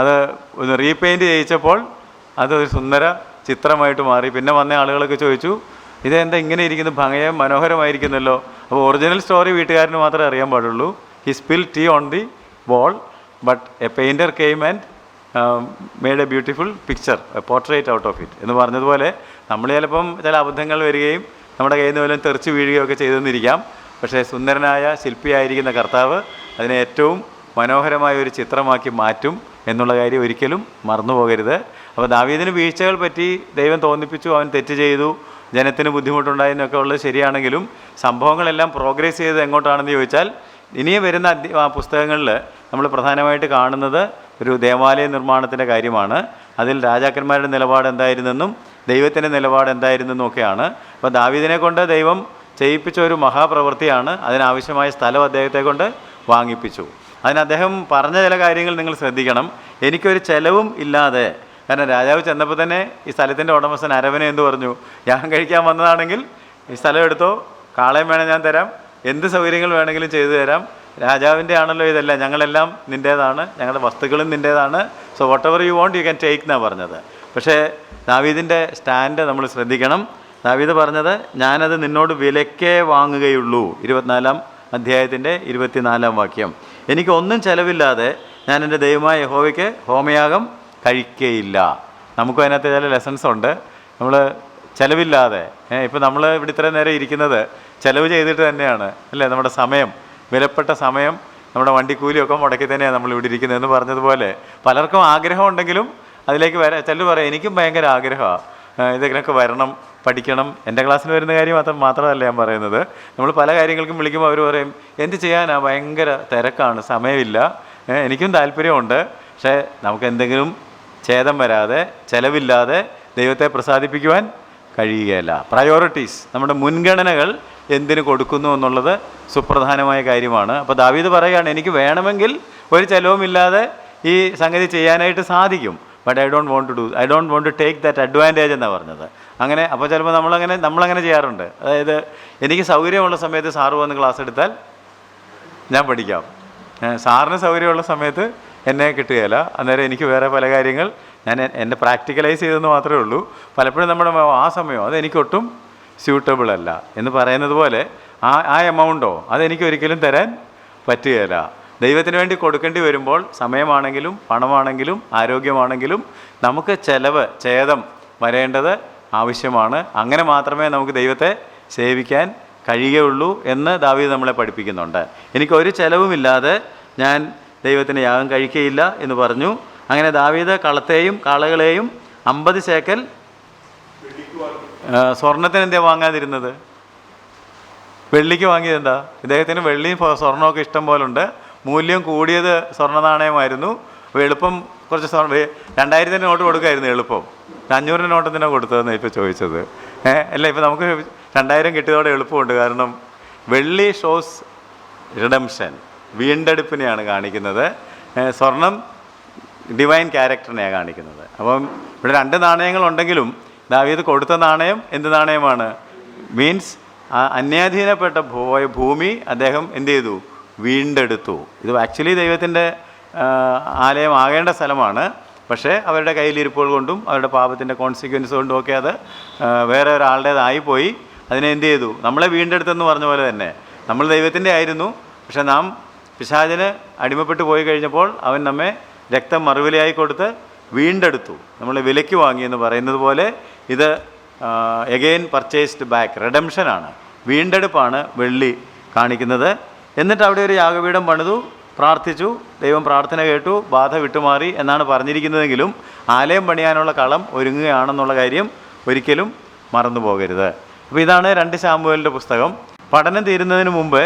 അത് ഒന്ന് റീപെയിൻറ്റ് ചെയ്യിച്ചപ്പോൾ അതൊരു സുന്ദര ചിത്രമായിട്ട് മാറി. പിന്നെ വന്ന ആളുകളൊക്കെ ചോദിച്ചു, ഇതെന്താ ഇങ്ങനെ ഇരിക്കുന്നു, ഭംഗിയും മനോഹരമായിരിക്കുന്നല്ലോ. അപ്പോൾ ഒറിജിനൽ സ്റ്റോറി വീട്ടുകാരന് മാത്രമേ അറിയാൻ പാടുള്ളൂ. He spill tea on the wall, but a painter came and made a beautiful picture, a portrait out of it എന്ന് പറഞ്ഞതുപോലെ നമ്മൾ ചിലപ്പം ചില അബദ്ധങ്ങൾ വരികയും നമ്മുടെ കയ്യിൽ നിന്ന് വല്ലതും തെറിച്ച് വീഴുകയൊക്കെ ചെയ്തെന്നിരിക്കാം. പക്ഷേ സുന്ദരനായ ശില്പിയായിരിക്കുന്ന കർത്താവ് അതിനെ ഏറ്റവും മനോഹരമായ ഒരു ചിത്രമാക്കി മാറ്റും എന്നുള്ള കാര്യം ഒരിക്കലും മറന്നു പോകരുത്. അപ്പോൾ ദാവീദിന് വീഴ്ചകൾ പറ്റി ദൈവം തോന്നിപ്പിച്ചു, അവൻ തെറ്റ് ചെയ്തു, ജനത്തിന് ബുദ്ധിമുട്ടുണ്ടായെന്നൊക്കെ ഉള്ളത് ശരിയാണെങ്കിലും സംഭവങ്ങളെല്ലാം പ്രോഗ്രസ് ചെയ്ത് എങ്ങോട്ടാണെന്ന് ചോദിച്ചാൽ ഇനിയും വരുന്ന പുസ്തകങ്ങളിൽ നമ്മൾ പ്രധാനമായിട്ട് കാണുന്നത് ഒരു ദേവാലയ നിർമ്മാണത്തിൻ്റെ കാര്യമാണ്. അതിൽ രാജാക്കന്മാരുടെ നിലപാട് എന്തായിരുന്നെന്നും ദൈവത്തിൻ്റെ നിലപാട് എന്തായിരുന്നെന്നും ഒക്കെയാണ്. അപ്പോൾ ദാവീദിനെ കൊണ്ട് ദൈവം ചെയ്യിപ്പിച്ച ഒരു മഹാപ്രവൃത്തിയാണ്. അതിനാവശ്യമായ സ്ഥലം അദ്ദേഹത്തെ കൊണ്ട് വാങ്ങിപ്പിച്ചു. അതിന് അദ്ദേഹം പറഞ്ഞ ചില കാര്യങ്ങൾ നിങ്ങൾ ശ്രദ്ധിക്കണം. എനിക്കൊരു ചെലവും ഇല്ലാതെ, കാരണം രാജാവ് ചെന്നപ്പോൾ തന്നെ ഈ സ്ഥലത്തിൻ്റെ ഉടമസ്ഥൻ അരവനെ എന്ത് പറഞ്ഞു? ഞാൻ കഴിക്കാൻ വന്നതാണെങ്കിൽ ഈ സ്ഥലം എടുത്തോ, കാളയം വേണം ഞാൻ തരാം, എന്ത് സൗകര്യങ്ങൾ വേണമെങ്കിലും ചെയ്തു തരാം, രാജാവിൻ്റെ ആണല്ലോ ഇതെല്ലാം, ഞങ്ങളെല്ലാം നിൻ്റേതാണ്, ഞങ്ങളുടെ വസ്തുക്കളും നിൻ്റേതാണ്, so whatever you want you can take എന്നാണ് പറഞ്ഞത്. പക്ഷേ ദാവീദിൻ്റെ സ്റ്റാൻഡ് നമ്മൾ ശ്രദ്ധിക്കണം. ദാവീദ് പറഞ്ഞത്, ഞാനത് നിന്നോട് വിലക്കേ വാങ്ങുകയുള്ളൂ. 24-ാം അധ്യായത്തിൻ്റെ 24-ാം വാക്യം. എനിക്കൊന്നും ചെലവില്ലാതെ ഞാൻ എൻ്റെ ദൈവമായ യഹോവയ്ക്ക് ഹോമയാഗം കഴിക്കുകയില്ല. നമുക്കും അതിനകത്ത് ചില ലെസൺസ് ഉണ്ട്. നമ്മൾ ചിലവില്ലാതെ, ഇപ്പോൾ നമ്മൾ ഇവിടെ ഇത്രയും നേരം ഇരിക്കുന്നത് ചിലവ് ചെയ്തിട്ട് തന്നെയാണ് അല്ലേ? നമ്മുടെ സമയം, വിലപ്പെട്ട സമയം, നമ്മുടെ വണ്ടിക്കൂലിയൊക്കെ മുടക്കി തന്നെയാണ് നമ്മളിവിടെ ഇരിക്കുന്നതെന്ന് പറഞ്ഞതുപോലെ പലർക്കും ആഗ്രഹം ഉണ്ടെങ്കിലും അതിലേക്ക് ചിലർ പറയാം എനിക്കും ഭയങ്കര ആഗ്രഹമാണ് ഇതിനൊക്കെ വരണം, പഠിക്കണം. എൻ്റെ ക്ലാസ്സിൽ വരുന്ന കാര്യം മാത്രമല്ല ഞാൻ പറയുന്നത്. നമ്മൾ പല കാര്യങ്ങൾക്കും വിളിക്കുമ്പോൾ അവർ പറയും എന്ത് ചെയ്യാനാ, ഭയങ്കര തിരക്കാണ്, സമയമില്ല. എനിക്കും താല്പര്യമുണ്ട്, പക്ഷേ നമുക്ക് എന്തെങ്കിലും ഛേദം വരാതെ ചിലവില്ലാതെ ദൈവത്തെ പ്രസാദിപ്പിക്കുവാൻ കഴിയുകയില്ല. പ്രയോറിറ്റീസ്, നമ്മുടെ മുൻഗണനകൾ എന്തിനു കൊടുക്കുന്നു എന്നുള്ളത് സുപ്രധാനമായ കാര്യമാണ്. അപ്പോൾ ദാവീദ് പറയുകയാണ് എനിക്ക് വേണമെങ്കിൽ ഒരു ചിലവുമില്ലാതെ ഈ സംഗതി ചെയ്യാനായിട്ട് സാധിക്കും, but I don't want to take that advantage എന്നാണ് പറഞ്ഞത്. അങ്ങനെ അപ്പോൾ ചിലപ്പോൾ നമ്മളങ്ങനെ ചെയ്യാറുണ്ട്. അതായത് എനിക്ക് സൗകര്യമുള്ള സമയത്ത് സാറ് വന്ന് ക്ലാസ് എടുത്താൽ ഞാൻ പഠിക്കാം, സാറിന് സൗകര്യമുള്ള സമയത്ത് എന്നെ കിട്ടുകയില്ല, അന്നേരം എനിക്ക് വേറെ പല കാര്യങ്ങൾ ഞാൻ എൻ്റെ പ്രാക്ടിക്കലൈസ് ചെയ്തെന്ന് മാത്രമേ ഉള്ളൂ. പലപ്പോഴും നമ്മുടെ ആ സമയം അതെനിക്കൊട്ടും സ്യൂട്ടബിൾ അല്ല എന്ന് പറയുന്നത് പോലെ ആ എമൗണ്ടോ അതെനിക്ക് ഒരിക്കലും തരാൻ പറ്റുകയില്ല. ദൈവത്തിന് വേണ്ടി കൊടുക്കേണ്ടി വരുമ്പോൾ സമയമാണെങ്കിലും പണമാണെങ്കിലും ആരോഗ്യമാണെങ്കിലും നമുക്ക് ഛേദം വരേണ്ടത് ആവശ്യമാണ്. അങ്ങനെ മാത്രമേ നമുക്ക് ദൈവത്തെ സേവിക്കാൻ കഴിയുകയുള്ളൂ എന്ന് ദാവീദ് നമ്മളെ പഠിപ്പിക്കുന്നുണ്ട്. എനിക്കൊരു ചിലവുമില്ലാതെ ഞാൻ ദൈവത്തിന് യാഗം കഴിക്കുകയില്ല എന്ന് പറഞ്ഞു. അങ്ങനെ ദാവീദ് കളത്തെയും കാളകളെയും 50 ശേക്കൽ സ്വർണത്തിന് എന്താ വാങ്ങാതിരുന്നത്? വെള്ളിക്ക് വാങ്ങിയത് എന്താ? ഇദ്ദേഹത്തിന് വെള്ളിയും സ്വർണമൊക്കെ ഇഷ്ടം പോലുണ്ട്. മൂല്യം കൂടിയത് സ്വർണ്ണ നാണയമായിരുന്നു. അപ്പോൾ എളുപ്പം കുറച്ച് 2000 നോട്ട് കൊടുക്കായിരുന്നു എളുപ്പം. 500 നോട്ട് എന്തിനാണ് കൊടുത്തതെന്ന് ഇപ്പോൾ ചോദിച്ചത്. അല്ല, ഇപ്പോൾ നമുക്ക് 2000 കിട്ടിയതോടെ എളുപ്പമുണ്ട്. കാരണം വെള്ളി ഷോസ് റിഡംഷൻ, വീണ്ടെടുപ്പിനെയാണ് കാണിക്കുന്നത്. സ്വർണം ഡിവൈൻ ക്യാരക്ടറിനെയാണ് കാണിക്കുന്നത്. അപ്പം ഇവിടെ 2 നാണയങ്ങളുണ്ടെങ്കിലും ദാവീദ് കൊടുത്ത നാണയം എന്ത് നാണയമാണ്? മീൻസ് അന്യാധീനപ്പെട്ട ഭൂമി അദ്ദേഹം എന്ത് ചെയ്തു? വീണ്ടെടുത്തു. ഇത് ആക്ച്വലി ദൈവത്തിൻ്റെ ആലയം ആകേണ്ട സ്ഥലമാണ്. പക്ഷേ അവരുടെ കയ്യിലിരിപ്പുകൾ കൊണ്ടും അവരുടെ പാപത്തിൻ്റെ കോൺസിക്വൻസ് കൊണ്ടും ഒക്കെ അത് വേറെ ഒരാളുടേതായിപ്പോയി. അതിനെ എന്ത് ചെയ്തു? നമ്മളെ വീണ്ടെടുത്തെന്ന് പറഞ്ഞ പോലെ തന്നെ നമ്മൾ ദൈവത്തിൻ്റെ ആയിരുന്നു, പക്ഷേ നാം പിശാചിന് അടിമപ്പെട്ടു പോയി കഴിഞ്ഞപ്പോൾ അവൻ നമ്മെ രക്തം മറുവിലയായി കൊടുത്ത് വീണ്ടെടുത്തു, നമ്മളെ വിലയ്ക്ക് വാങ്ങിയെന്ന് പറയുന്നത് പോലെ ഇത് എഗെയിൻ പർച്ചേസ്ഡ് ബാക്ക്, റിഡംഷനാണ്, വീണ്ടെടുപ്പാണ് വെള്ളി കാണിക്കുന്നത്. എന്നിട്ട് അവിടെ ഒരു യാഗപീഠം പണിതു, പ്രാർത്ഥിച്ചു, ദൈവം പ്രാർത്ഥന കേട്ടു, ബാധ വിട്ടുമാറി എന്നാണ് പറഞ്ഞിരിക്കുന്നതെങ്കിലും ആലയം പണിയാനുള്ള കളം ഒരുങ്ങുകയാണെന്നുള്ള കാര്യം ഒരിക്കലും മറന്നു പോകരുത്. അപ്പോൾ ഇതാണ് 2 ശമൂവേലിൻ്റെ പുസ്തകം. പഠനം തീരുന്നതിന് മുമ്പ്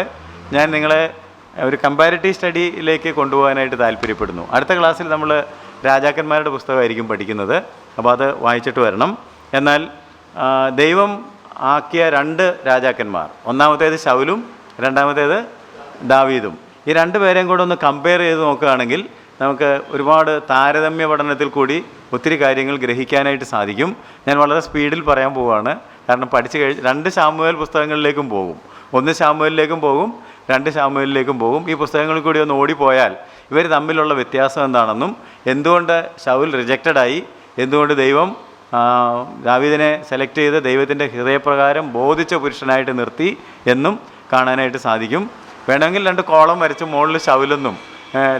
ഞാൻ നിങ്ങളെ ഒരു കമ്പാരിറ്റീവ് സ്റ്റഡിയിലേക്ക് കൊണ്ടുപോകാനായിട്ട് താല്പര്യപ്പെടുന്നു. അടുത്ത ക്ലാസ്സിൽ നമ്മൾ രാജാക്കന്മാരുടെ പുസ്തകമായിരിക്കും പഠിക്കുന്നത്. അപ്പോൾ അത് വായിച്ചിട്ട് വരണം. എന്നാൽ ദൈവം ആക്കിയ 2 രാജാക്കന്മാർ, ഒന്നാമത്തേത് ശൗലും രണ്ടാമത്തേത് ദാവീദും, ഈ 2 പേരെയും കൂടെ ഒന്ന് കമ്പയർ ചെയ്ത് നോക്കുകയാണെങ്കിൽ നമുക്ക് ഒരുപാട് താരതമ്യ പഠനത്തിൽ കൂടി ഒത്തിരി കാര്യങ്ങൾ ഗ്രഹിക്കാനായിട്ട് സാധിക്കും. ഞാൻ വളരെ സ്പീഡിൽ പറയാൻ പോവുകയാണ്, കാരണം പഠിച്ചു 2 ശമൂവേൽ പുസ്തകങ്ങളിലേക്കും പോകും, 1 ശമൂവേലിലേക്കും പോകും, 2 ശമൂവേലിലേക്കും പോകും. ഈ പുസ്തകങ്ങളിൽ കൂടി ഒന്ന് ഓടിപ്പോയാൽ ഇവർ തമ്മിലുള്ള വ്യത്യാസം എന്താണെന്നും എന്തുകൊണ്ട് ശൗൽ റിജക്റ്റഡായി, എന്തുകൊണ്ട് ദൈവം ദാവീദിനെ സെലക്ട് ചെയ്ത് ദൈവത്തിൻ്റെ ഹൃദയപ്രകാരം ബോധിച്ച പുരുഷനായിട്ട് നിർത്തി എന്നും കാണാനായിട്ട് സാധിക്കും. വേണമെങ്കിൽ 2 കോളം വരച്ച് മുകളിൽ ശൗലെന്നും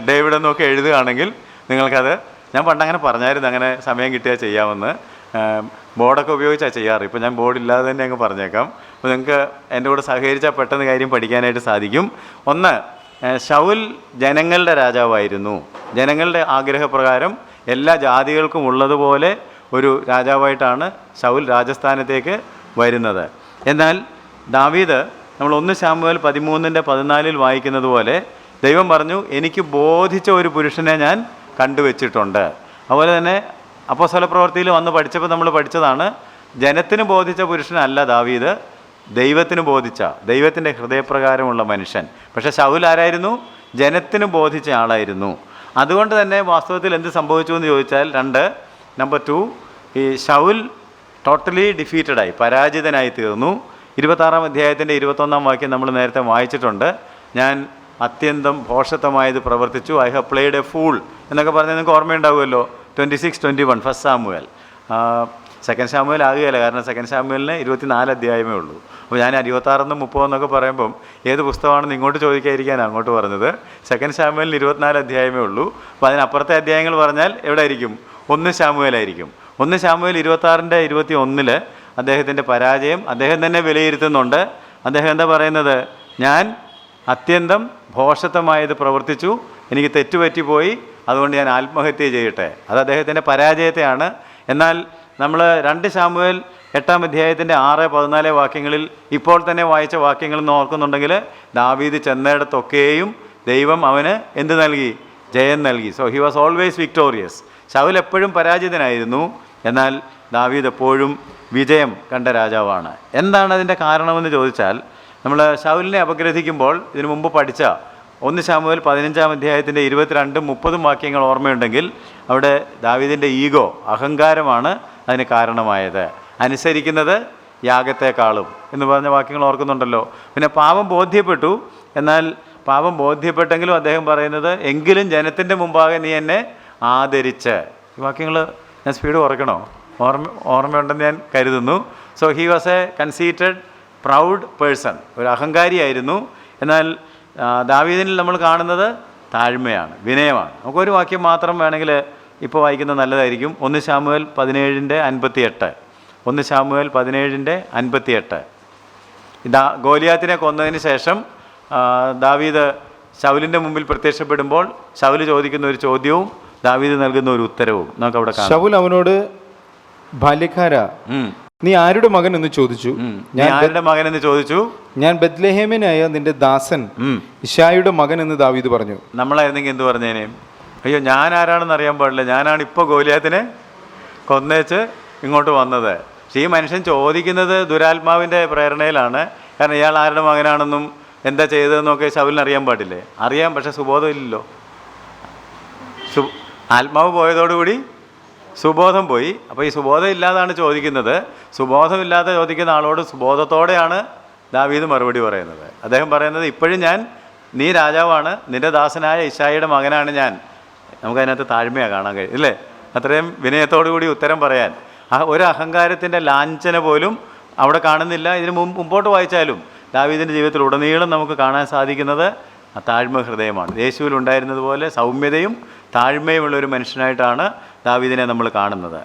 ഡേവിഡെന്നും ഒക്കെ എഴുതുകയാണെങ്കിൽ നിങ്ങൾക്കത്, ഞാൻ പണ്ടങ്ങനെ പറഞ്ഞായിരുന്നു അങ്ങനെ സമയം കിട്ടിയാൽ ചെയ്യാമെന്ന്, ബോർഡൊക്കെ ഉപയോഗിച്ചാണ് ചെയ്യാറ്. ഇപ്പോൾ ഞാൻ ബോർഡില്ലാതെ തന്നെ അങ്ങ് പറഞ്ഞേക്കാം. അപ്പോൾ നിങ്ങൾക്ക് എൻ്റെ കൂടെ സഹകരിച്ചാൽ പെട്ടെന്ന് കാര്യം പഠിക്കാനായിട്ട് സാധിക്കും. ഒന്ന്, ശൗൽ ജനങ്ങളുടെ രാജാവായിരുന്നു. ജനങ്ങളുടെ ആഗ്രഹപ്രകാരം എല്ലാ ജാതികൾക്കും ഉള്ളതുപോലെ ഒരു രാജാവായിട്ടാണ് ശൗൽ രാജസ്ഥാനത്തേക്ക് വരുന്നത്. എന്നാൽ ദാവീദ് നമ്മൾ 1 ശമൂവേൽ 13:14 വായിക്കുന്നത് പോലെ ദൈവം പറഞ്ഞു എനിക്ക് ബോധിച്ച ഒരു പുരുഷനെ ഞാൻ കണ്ടുവച്ചിട്ടുണ്ട്. അതുപോലെ തന്നെ അപ്പോസ്തല പ്രവൃത്തിയിൽ വന്ന് പഠിച്ചപ്പോൾ നമ്മൾ പഠിച്ചതാണ്, ജനത്തിന് ബോധിച്ച പുരുഷനല്ല ദാവീദ്, ദൈവത്തിന് ബോധിച്ച, ദൈവത്തിൻ്റെ ഹൃദയപ്രകാരമുള്ള മനുഷ്യൻ. പക്ഷേ ശൗൽ ആരായിരുന്നു? ജനത്തിന് ബോധിച്ച ആളായിരുന്നു. അതുകൊണ്ട് തന്നെ വാസ്തവത്തിൽ എന്ത് സംഭവിച്ചു എന്ന് ചോദിച്ചാൽ 2, നമ്പർ 2, ഈ ശൗൽ ടോട്ടലി ഡിഫീറ്റഡായി, പരാജിതനായി തീർന്നു. 26-ാം അധ്യായത്തിൻ്റെ 21-ാം വാക്യം നമ്മൾ നേരത്തെ വായിച്ചിട്ടുണ്ട്. ഞാൻ അത്യന്തം ഭോഷത്വമായത് പ്രവർത്തിച്ചു, I have played A fool എന്നൊക്കെ പറഞ്ഞാൽ നിങ്ങൾക്ക് ഓർമ്മയുണ്ടാവുമല്ലോ. 26-21 ഫസ്റ്റ് ശമൂവേൽ. സെക്കൻഡ് ശമൂവേൽ ആകുകയില്ല, കാരണം സെക്കൻഡ് ശമൂവേലിന് 24 അധ്യായമേ ഉള്ളൂ. അപ്പോൾ ഞാൻ 26-ന്നും 30-എന്നൊക്കെ പറയുമ്പം ഏത് പുസ്തകമാണെന്ന് ഇങ്ങോട്ട് ചോദിക്കാതിരിക്കാനാണ് അങ്ങോട്ട് പറഞ്ഞത്. സെക്കൻഡ് ശമൂവേലിന് 24 അധ്യായമേ ഉള്ളൂ. അപ്പോൾ അതിനപ്പുറത്തെ അധ്യായങ്ങൾ പറഞ്ഞാൽ എവിടെ ആയിരിക്കും? 1 ശമൂവേലായിരിക്കും. 1 ശമൂവേൽ 26:21 അദ്ദേഹത്തിൻ്റെ പരാജയം അദ്ദേഹം തന്നെ വിലയിരുത്തുന്നുണ്ട്. അദ്ദേഹം എന്താ പറയുന്നത്? ഞാൻ അത്യന്തം ഭോഷത്വമായത് പ്രവർത്തിച്ചു, എനിക്ക് തെറ്റുപറ്റിപ്പോയി, അതുകൊണ്ട് ഞാൻ ആത്മഹത്യ ചെയ്യട്ടെ. അത് അദ്ദേഹത്തിൻ്റെ പരാജയത്തെയാണ്. എന്നാൽ നമ്മൾ 2 ശമൂവേൽ 8-ാം അധ്യായത്തിൻ്റെ 6-14 വാക്യങ്ങളിൽ ഇപ്പോൾ തന്നെ വായിച്ച വാക്യങ്ങൾ ഓർക്കുന്നുണ്ടെങ്കിൽ, ദാവീദ് ചെന്നിടത്തൊക്കെയും ദൈവം അവന് എന്ത് നൽകി? ജയം നൽകി. So he was always victorious. Saul എപ്പോഴും പരാജിതനായിരുന്നു, എന്നാൽ ദാവീദ് എപ്പോഴും വിജയം കണ്ട രാജാവാണ്. എന്താണ് അതിൻ്റെ കാരണമെന്ന് ചോദിച്ചാൽ, നമ്മൾ ശൗലിനെ അപഗ്രഥിക്കുമ്പോൾ ഇതിനു മുമ്പ് പഠിച്ച 1 ശമൂവേൽ 15-ാം അധ്യായത്തിൻ്റെ 22-30 വാക്യങ്ങൾ ഓർമ്മയുണ്ടെങ്കിൽ, അവിടെ ദാവീദിൻ്റെ ഈഗോ, അഹങ്കാരമാണ് അതിന് കാരണമായത്. അനുസരിക്കുന്നത് യാഗത്തെക്കാളും എന്ന് പറഞ്ഞ വാക്യങ്ങൾ ഓർക്കുന്നുണ്ടല്ലോ. പിന്നെ പാപം ബോധ്യപ്പെട്ടു, എന്നാൽ പാപം ബോധ്യപ്പെട്ടെങ്കിലും അദ്ദേഹം പറയുന്നത്, എങ്കിലും ജനത്തിൻ്റെ മുമ്പാകെ നീ എന്നെ ആദരിച്ച്. ഈ വാക്യങ്ങൾ ഞാൻ സ്പീഡ് കുറയ്ക്കണോ? ഓർമ്മയുണ്ടെന്ന് ഞാൻ കരുതുന്നു. So he was a conceited proud person, ഒരു അഹങ്കാരിയായിരുന്നു. എന്നാൽ ദാവീദിനിൽ നമ്മൾ കാണുന്നത് താഴ്മയാണ്, വിനയമാണ്. നമുക്കൊരു വാക്യം മാത്രം വേണമെങ്കിൽ ഇപ്പോൾ വായിക്കുന്നത് നല്ലതായിരിക്കും. 1 ശമൂവേൽ 17:58. 1 ശമൂവേൽ 17:58. ഗോലിയാത്തിനെ കൊന്നതിന് ശേഷം ദാവീദ് ശൗലിൻ്റെ മുമ്പിൽ പ്രത്യക്ഷപ്പെടുമ്പോൾ ശൗൽ ചോദിക്കുന്ന ഒരു ചോദ്യവും ദാവീദ് നൽകുന്ന ഒരു ഉത്തരവും നമുക്ക് അവിടെ കാണാം. ശൗൽ അവനോട്, ബാല്യക്കാര, നീ ആരുടെ മകൻ എന്ന് ചോദിച്ചു. ആരുടെ മകൻ എന്ന് ചോദിച്ചു. ഞാൻ ബത്ലഹേമ്യനായ നിന്റെ ദാസൻ ഇശായിയുടെ മകൻ എന്ന് ദാവീദ് പറഞ്ഞു. നമ്മളായിരുന്നെങ്കിൽ എന്ത് പറഞ്ഞേനെ? അയ്യോ, ഞാൻ ആരാണെന്ന് അറിയാൻ പാടില്ല, ഞാനാണ് ഇപ്പോൾ ഗോലിയാത്തിനെ കൊന്നേച്ച് ഇങ്ങോട്ട് വന്നത്. പക്ഷേ ഈ മനുഷ്യൻ ചോദിക്കുന്നത് ദുരാത്മാവിൻ്റെ പ്രേരണയിലാണ്. കാരണം ഇയാൾ ആരുടെ മകനാണെന്നും എന്താ ചെയ്തതെന്നൊക്കെ ശൗലിന് അറിയാൻ പാടില്ലേ? അറിയാം, പക്ഷെ സുബോധം ഇല്ലല്ലോ. ആത്മാവ് പോയതോടുകൂടി സുബോധം പോയി. അപ്പോൾ ഈ സുബോധം ഇല്ലാതാണ് ചോദിക്കുന്നത്. സുബോധമില്ലാതെ ചോദിക്കുന്ന ആളോട് സുബോധത്തോടെയാണ് ദാവീദ് മറുപടി പറയുന്നത്. അദ്ദേഹം പറയുന്നത്, ഇപ്പോഴും നീ രാജാവാണ്, നിന്റെ ദാസനായ ഇശായിയുടെ മകനാണ് ഞാൻ. നമുക്കതിനകത്ത് താഴ്മയാണ് കാണാൻ കഴിയും, ഇല്ലേ? അത്രയും വിനയത്തോടു കൂടി ഉത്തരം പറയാൻ. ഒരു അഹങ്കാരത്തിൻ്റെ ലാഞ്ചന പോലും അവിടെ കാണുന്നില്ല. ഇതിന് മുമ്പോട്ട് വായിച്ചാലും ദാവീദിൻ്റെ ജീവിതത്തിൽ ഉടനീളം നമുക്ക് കാണാൻ സാധിക്കുന്നത് ആ താഴ്മ ഹൃദയമാണ്. യേശുവിൽ ഉണ്ടായിരുന്നതുപോലെ സൗമ്യതയും താഴ്മയുമുള്ള ഒരു മനുഷ്യനായിട്ടാണ് ദാവീദിനെ നമ്മൾ കാണുന്നത്.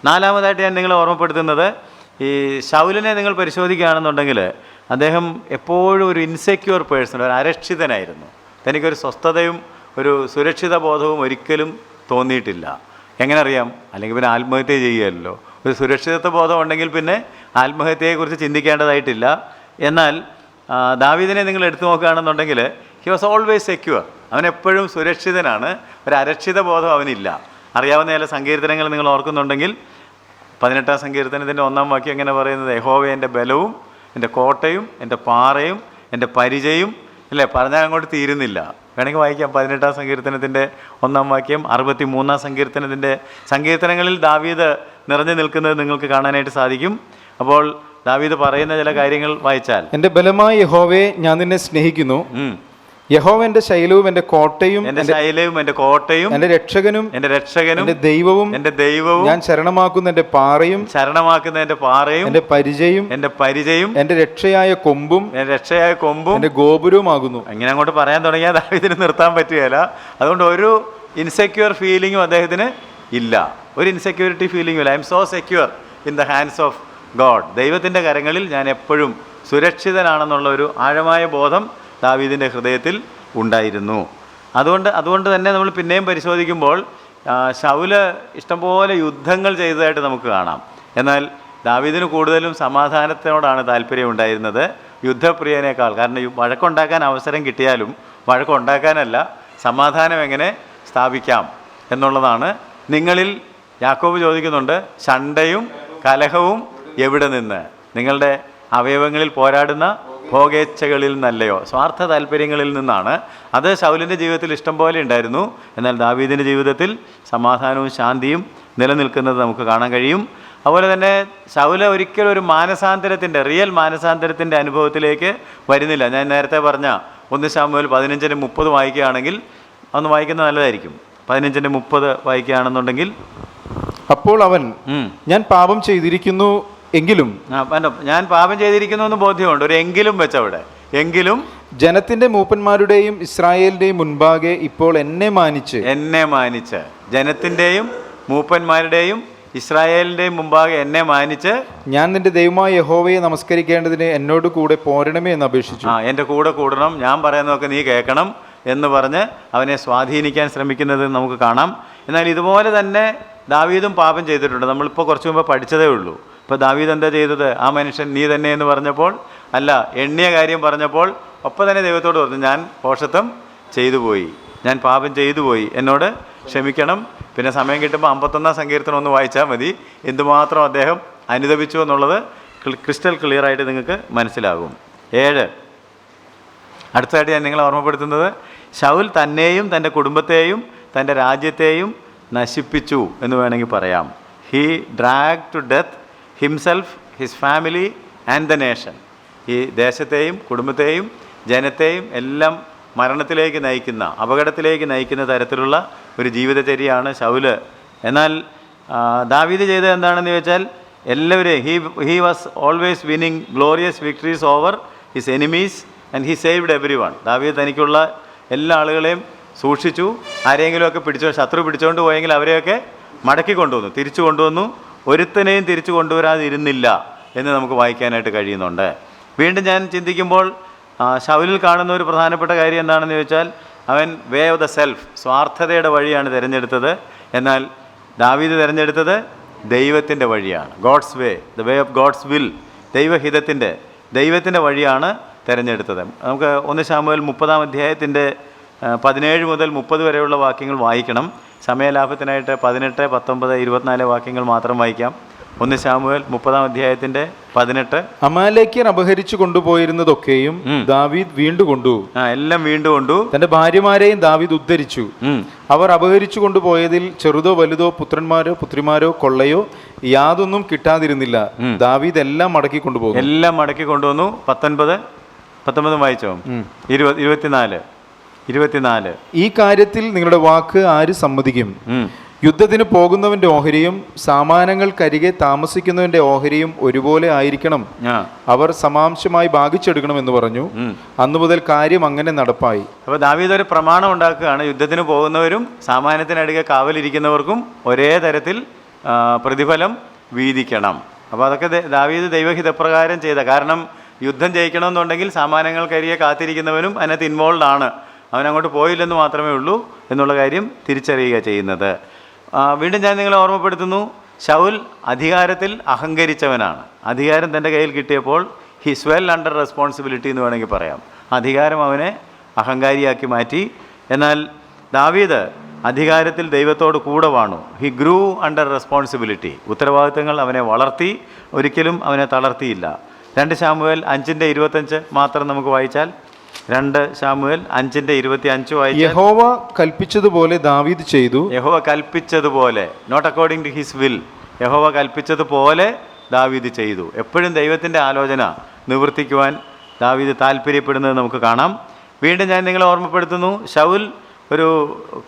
4-മതായിട്ട് ഞാൻ നിങ്ങളെ ഓർമ്മപ്പെടുത്തുന്നത്, ഈ ശൗലിനെ നിങ്ങൾ പരിശോധിക്കുകയാണെന്നുണ്ടെങ്കിൽ അദ്ദേഹം എപ്പോഴും ഒരു ഇൻസെക്യൂർ പേഴ്സൺ, ഒരു അരക്ഷിതനായിരുന്നു. തനിക്കൊരു സ്വസ്ഥതയും ഒരു സുരക്ഷിത ബോധവും ഒരിക്കലും തോന്നിയിട്ടില്ല. എങ്ങനെ അറിയാം? അല്ലെങ്കിൽ പിന്നെ ആത്മഹത്യ ചെയ്യുകയല്ലോ. ഒരു സുരക്ഷിതത്വ ബോധം ഉണ്ടെങ്കിൽ പിന്നെ ആത്മഹത്യയെക്കുറിച്ച് ചിന്തിക്കേണ്ടതായിട്ടില്ല. എന്നാൽ ദാവീദിനെ നിങ്ങൾ എടുത്തു നോക്കുകയാണെന്നുണ്ടെങ്കിൽ ഹി വാസ് ഓൾവേസ് സെക്യൂർ. അവനെപ്പോഴും സുരക്ഷിതനാണ്. ഒരു അരക്ഷിത ബോധം അവനില്ല. അറിയാവുന്ന ചില സങ്കീർത്തനങ്ങൾ നിങ്ങൾ ഓർക്കുന്നുണ്ടെങ്കിൽ 18-ാം സങ്കീർത്തനത്തിൻ്റെ 1-ാം വാക്യം എങ്ങനെ പറയുന്നത്? യഹോവ എൻ്റെ ബലവും എൻ്റെ കോട്ടയും എൻ്റെ പാറയും എൻ്റെ പരിചയും, അല്ലേ? പറഞ്ഞാൽ അങ്ങോട്ട് തീരുന്നില്ല. വേണമെങ്കിൽ വായിക്കാം 18-ാം സങ്കീർത്തനത്തിൻ്റെ 1-ാം വാക്യം, 63-ാം സങ്കീർത്തനങ്ങളിൽ ദാവീദ് നിറഞ്ഞു നിൽക്കുന്നത് നിങ്ങൾക്ക് കാണാനായിട്ട് സാധിക്കും. അപ്പോൾ ദാവീദ് പറയുന്ന ചില കാര്യങ്ങൾ വായിച്ചാൽ, എൻ്റെ ബലമായ യഹോവേ, ഞാൻ നിന്നെ സ്നേഹിക്കുന്നു. യഹോവ എൻ്റെ ശൈലവും എൻ്റെ കോട്ടയും, എൻ്റെ ശൈലവും എൻ്റെ കോട്ടയും, എൻ്റെ രക്ഷകനും എൻ്റെ രക്ഷകനും, എൻ്റെ ദൈവവും, എൻ്റെ ദൈവവും, ഞാൻ ശരണമാക്കുന്ന എൻ്റെ പാറയും, ശരണമാക്കുന്ന എൻ്റെ പാറയും, എൻ്റെ പരിചയും, എൻ്റെ പരിചയും, എൻ്റെ രക്ഷയായ കൊമ്പും, എൻ്റെ രക്ഷയായ കൊമ്പും, എൻ്റെ ഗോപുരവുമാകുന്നു. ഇങ്ങനെ അങ്ങോട്ട് പറയാൻ തുടങ്ങിയാൽ ദാവീദിന് നിർത്താൻ പറ്റുകയില്ല. അതുകൊണ്ട് ഒരു ഇൻസെക്യൂർ ഫീലിങ്ങും അദ്ദേഹത്തിന് ഇല്ല. ഒരു ഇൻസെക്യൂരിറ്റി ഫീലിംഗും ഇല്ല. I M so secure in the hands of God. ദൈവത്തിൻ്റെ കരങ്ങളിൽ ഞാൻ എപ്പോഴും സുരക്ഷിതനാണെന്നുള്ള ഒരു ആഴമായ ബോധം ദാവീദിൻ്റെ ഹൃദയത്തിൽ ഉണ്ടായിരുന്നു. അതുകൊണ്ട് തന്നെ നമ്മൾ പിന്നെയും പരിശോധിക്കുമ്പോൾ ശൗല് ഇഷ്ടംപോലെ യുദ്ധങ്ങൾ ചെയ്തതായിട്ട് നമുക്ക് കാണാം. എന്നാൽ ദാവീദിന് കൂടുതലും സമാധാനത്തിനോടാണ് താല്പര്യം ഉണ്ടായിരുന്നത്, യുദ്ധപ്രിയനേക്കാൾ. കാരണം വഴക്കുണ്ടാക്കാൻ അവസരം കിട്ടിയാലും വഴക്കുണ്ടാക്കാനല്ല, സമാധാനം എങ്ങനെ സ്ഥാപിക്കാം എന്നുള്ളതാണ്. നിങ്ങളിൽ യാക്കോബ് ചോദിക്കുന്നുണ്ട്, ശണ്ഠയും കലഹവും എവിടെ നിന്ന്? നിങ്ങളുടെ അവയവങ്ങളിൽ പോരാടുന്ന ഭോഗേച്ഛകളിൽ നിന്നല്ലയോ? സ്വാർത്ഥ താല്പര്യങ്ങളിൽ നിന്നാണ്. അത് ശൗലിൻ്റെ ജീവിതത്തിൽ ഇഷ്ടം പോലെ ഉണ്ടായിരുന്നു. എന്നാൽ ദാവീദിൻ്റെ ജീവിതത്തിൽ സമാധാനവും ശാന്തിയും നിലനിൽക്കുന്നത് നമുക്ക് കാണാൻ കഴിയും. അതുപോലെ തന്നെ ശൗല ഒരിക്കലും ഒരു റിയൽ മാനസാന്തരത്തിൻ്റെ അനുഭവത്തിലേക്ക് വരുന്നില്ല. ഞാൻ നേരത്തെ പറഞ്ഞ 1 ശമൂവേൽ 15:30 വായിക്കുകയാണെങ്കിൽ അതൊന്ന് വായിക്കുന്നത് നല്ലതായിരിക്കും. 15:30 വായിക്കുകയാണെന്നുണ്ടെങ്കിൽ, അപ്പോൾ അവൻ, ഞാൻ പാപം ചെയ്തിരിക്കുന്നു എങ്കിലും, ഞാൻ പാപം ചെയ്തിരിക്കുന്നു എന്ന് ബോധ്യമുണ്ട്. ഒരു എങ്കിലും വെച്ചവിടെ, എങ്കിലും ജനത്തിന്റെ മൂപ്പന്മാരുടെയും ഇസ്രായേലിന്റെയും മുൻപാകെ ഇപ്പോൾ എന്നെ മാനിച്ച് ജനത്തിൻ്റെയും മൂപ്പന്മാരുടെയും ഇസ്രായേലിൻ്റെയും മുമ്പാകെ എന്നെ മാനിച്ച് ഞാൻ നിന്റെ ദൈവമായ യഹോവയെ നമസ്കരിക്കേണ്ടതിന് എന്നോട് കൂടെ പോരണമേ എന്ന് അപേക്ഷിച്ചു. എൻ്റെ കൂടെ കൂടണം, ഞാൻ പറയുന്നതൊക്കെ നീ കേൾക്കണം എന്ന് പറഞ്ഞ് അവനെ സ്വാധീനിക്കാൻ ശ്രമിക്കുന്നത് നമുക്ക് കാണാം. എന്നാൽ ഇതുപോലെ തന്നെ ദാവീദും പാപം ചെയ്തിട്ടുണ്ട്. നമ്മളിപ്പോൾ കുറച്ച് മുമ്പ് പഠിച്ചതേ ഉള്ളൂ. ഇപ്പോൾ ദാവീദ് എന്താ ചെയ്തത്? ആ മനുഷ്യൻ നീ തന്നെ എന്ന് പറഞ്ഞപ്പോൾ, അല്ല എണ്ണിയ കാര്യം പറഞ്ഞപ്പോൾ ഒപ്പം തന്നെ ദൈവത്തോട് പറഞ്ഞു, ഞാൻ ഭോഷത്വം ചെയ്തു പോയി, ഞാൻ പാപം ചെയ്തു പോയി, എന്നോട് ക്ഷമിക്കണം. പിന്നെ സമയം കിട്ടുമ്പോൾ 51-ാം സങ്കീർത്തനം ഒന്ന് വായിച്ചാൽ മതി, എന്തുമാത്രം അദ്ദേഹം അനുതപിച്ചു എന്നുള്ളത് ക്രിസ്റ്റൽ ക്ലിയറായിട്ട് നിങ്ങൾക്ക് മനസ്സിലാകും. 7, അടുത്തതായിട്ട് ഞാൻ നിങ്ങളെ ഓർമ്മപ്പെടുത്തുന്നത്, ശൗൽ തന്നെയും തൻ്റെ കുടുംബത്തെയും തൻ്റെ രാജ്യത്തെയും നശിപ്പിച്ചു എന്ന് വേണമെങ്കിൽ പറയാം. He drag to death himself, his family and the nation. ഈ ദേശത്തെയും കുടുംബത്തെയും ജനത്തെയും എല്ലാം മരണത്തിലേക്ക് നയിക്കുന്ന, അപകടത്തിലേക്ക് നയിക്കുന്ന തരത്തിലുള്ള ഒരു ജീവിതചര്യയാണ് ശൗല്. എന്നാൽ ദാവീദ് ചെയ്തത് എന്താണെന്ന് ചോദിച്ചാൽ, എല്ലാവരെയും he was always winning glorious victories over his enemies and he saved every one. ദാവീദ് തനിക്കുള്ള എല്ലാ ആളുകളെയും സൂക്ഷിച്ചു. ആരെങ്കിലുമൊക്കെ ശത്രു പിടിച്ചുകൊണ്ട് പോയെങ്കിൽ അവരെയൊക്കെ മടക്കി കൊണ്ടുവന്നു, തിരിച്ചു കൊണ്ടുവന്നു. ഒരുത്തനെയും തിരിച്ചു കൊണ്ടുവരാതിരുന്നില്ല എന്ന് നമുക്ക് വായിക്കാനായിട്ട് കഴിയുന്നുണ്ട്. വീണ്ടും ഞാൻ ചിന്തിക്കുമ്പോൾ ശൗലിൽ കാണുന്ന ഒരു പ്രധാനപ്പെട്ട കാര്യം എന്താണെന്ന് ചോദിച്ചാൽ, അവൻ വേ ഓഫ് ദ സെൽഫ്, സ്വാർത്ഥതയുടെ വഴിയാണ് തിരഞ്ഞെടുത്തത്. എന്നാൽ ദാവീദ് തിരഞ്ഞെടുത്തത് ദൈവത്തിൻ്റെ വഴിയാണ്. God's way, the way of God's will, ദൈവത്തിൻ്റെ വഴിയാണ് തിരഞ്ഞെടുത്തത്. നമുക്ക് 1 ശമൂവേൽ 30-ാം അധ്യായത്തിൻ്റെ 17 മുതൽ 30 വരെയുള്ള വാക്യങ്ങൾ വായിക്കണം. സമയലാഭത്തിനായിട്ട് 18, 19, 24 വാക്യങ്ങൾ മാത്രം വായിക്കാം. 1 ശമൂവേൽ 30-ാം അധ്യായത്തിൻ്റെ 18. അമാലേക്യർ അപഹരിച്ചു കൊണ്ടുപോയിരുന്നതൊക്കെയും ദാവീദ് വീണ്ടും കൊണ്ടു. എല്ലാം വീണ്ടും കൊണ്ടു. തന്റെ ഭാര്യമാരെയും ദാവീദ് ഉദ്ധരിച്ചു. അവർ അപഹരിച്ചു കൊണ്ടുപോയതിൽ ചെറുതോ വലുതോ പുത്രന്മാരോ പുത്രിമാരോ കൊള്ളയോ യാതൊന്നും കിട്ടാതിരുന്നില്ല. ദാവീദ് എല്ലാം മടക്കി കൊണ്ടുപോകും. എല്ലാം മടക്കി കൊണ്ടുവന്നു. 19 വായിച്ചോ? 24. ഈ കാര്യത്തിൽ നിങ്ങളുടെ വാക്ക് ആര് സമ്മതിക്കും? യുദ്ധത്തിന് പോകുന്നവന്റെ ഓഹരിയും സാമാനങ്ങൾക്കരികെ താമസിക്കുന്നവന്റെ ഓഹരിയും ഒരുപോലെ ആയിരിക്കണം. അവർ സമാംശമായി ഭാഗിച്ചെടുക്കണമെന്ന് പറഞ്ഞു. അന്നു മുതൽ കാര്യം അങ്ങനെ നടപ്പായി. അപ്പോൾ ദാവീദ് ഒരു പ്രമാണം ഉണ്ടാക്കുകയാണ്. യുദ്ധത്തിന് പോകുന്നവരും സാമാനത്തിനടികെ കാവലിരിക്കുന്നവർക്കും ഒരേ തരത്തിൽ പ്രതിഫലം വീതിക്കണം. അപ്പോൾ അതൊക്കെ ദാവീദ് ദൈവഹിതപ്രകാരം ചെയ്ത. കാരണം യുദ്ധം ജയിക്കണമെന്നുണ്ടെങ്കിൽ സാമാനങ്ങൾക്കരികെ കാത്തിരിക്കുന്നവനും അതിനകത്ത് ഇൻവോൾവ് ആണ്. അവനങ്ങോട്ട് പോയില്ലെന്ന് മാത്രമേ ഉള്ളൂ എന്നുള്ള കാര്യം തിരിച്ചറിയുക ചെയ്യുന്നത്. വീണ്ടും ഞാൻ നിങ്ങളെ ഓർമ്മപ്പെടുത്തുന്നു, ശൗൽ അധികാരത്തിൽ അഹങ്കരിച്ചവനാണ്. അധികാരം തൻ്റെ കയ്യിൽ കിട്ടിയപ്പോൾ ഹി സ്വെൽ അണ്ടർ റെസ്പോൺസിബിലിറ്റി എന്ന് വേണമെങ്കിൽ പറയാം. അധികാരം അവനെ അഹങ്കാരിയാക്കി മാറ്റി. എന്നാൽ ദാവീദ് അധികാരത്തിൽ ദൈവത്തോട് കൂടെ വാണു. He grew under responsibility. ഉത്തരവാദിത്തങ്ങൾ അവനെ വളർത്തി, ഒരിക്കലും അവനെ തളർത്തിയില്ല. 2 ശമൂവേൽ 5:25 മാത്രം നമുക്ക് വായിച്ചാൽ, 2 ശമൂവേൽ 5:25 വായിച്ചാൽ, യഹോവ കൽപ്പിച്ചതുപോലെ ദാവീദ് ചെയ്തു. യഹോവ കൽപ്പിച്ചതുപോലെ, not according to his will, യഹോവ കൽപ്പിച്ചതുപോലെ ദാവീദ് ചെയ്തു. എപ്പോഴും ദൈവത്തിൻ്റെ ആലോചന നിവർത്തിക്കുവാൻ ദാവീദ് താല്പര്യപ്പെടുന്നത് നമുക്ക് കാണാം. വീണ്ടും ഞാൻ നിങ്ങളെ ഓർമ്മപ്പെടുത്തുന്നു, ശൗൽ ഒരു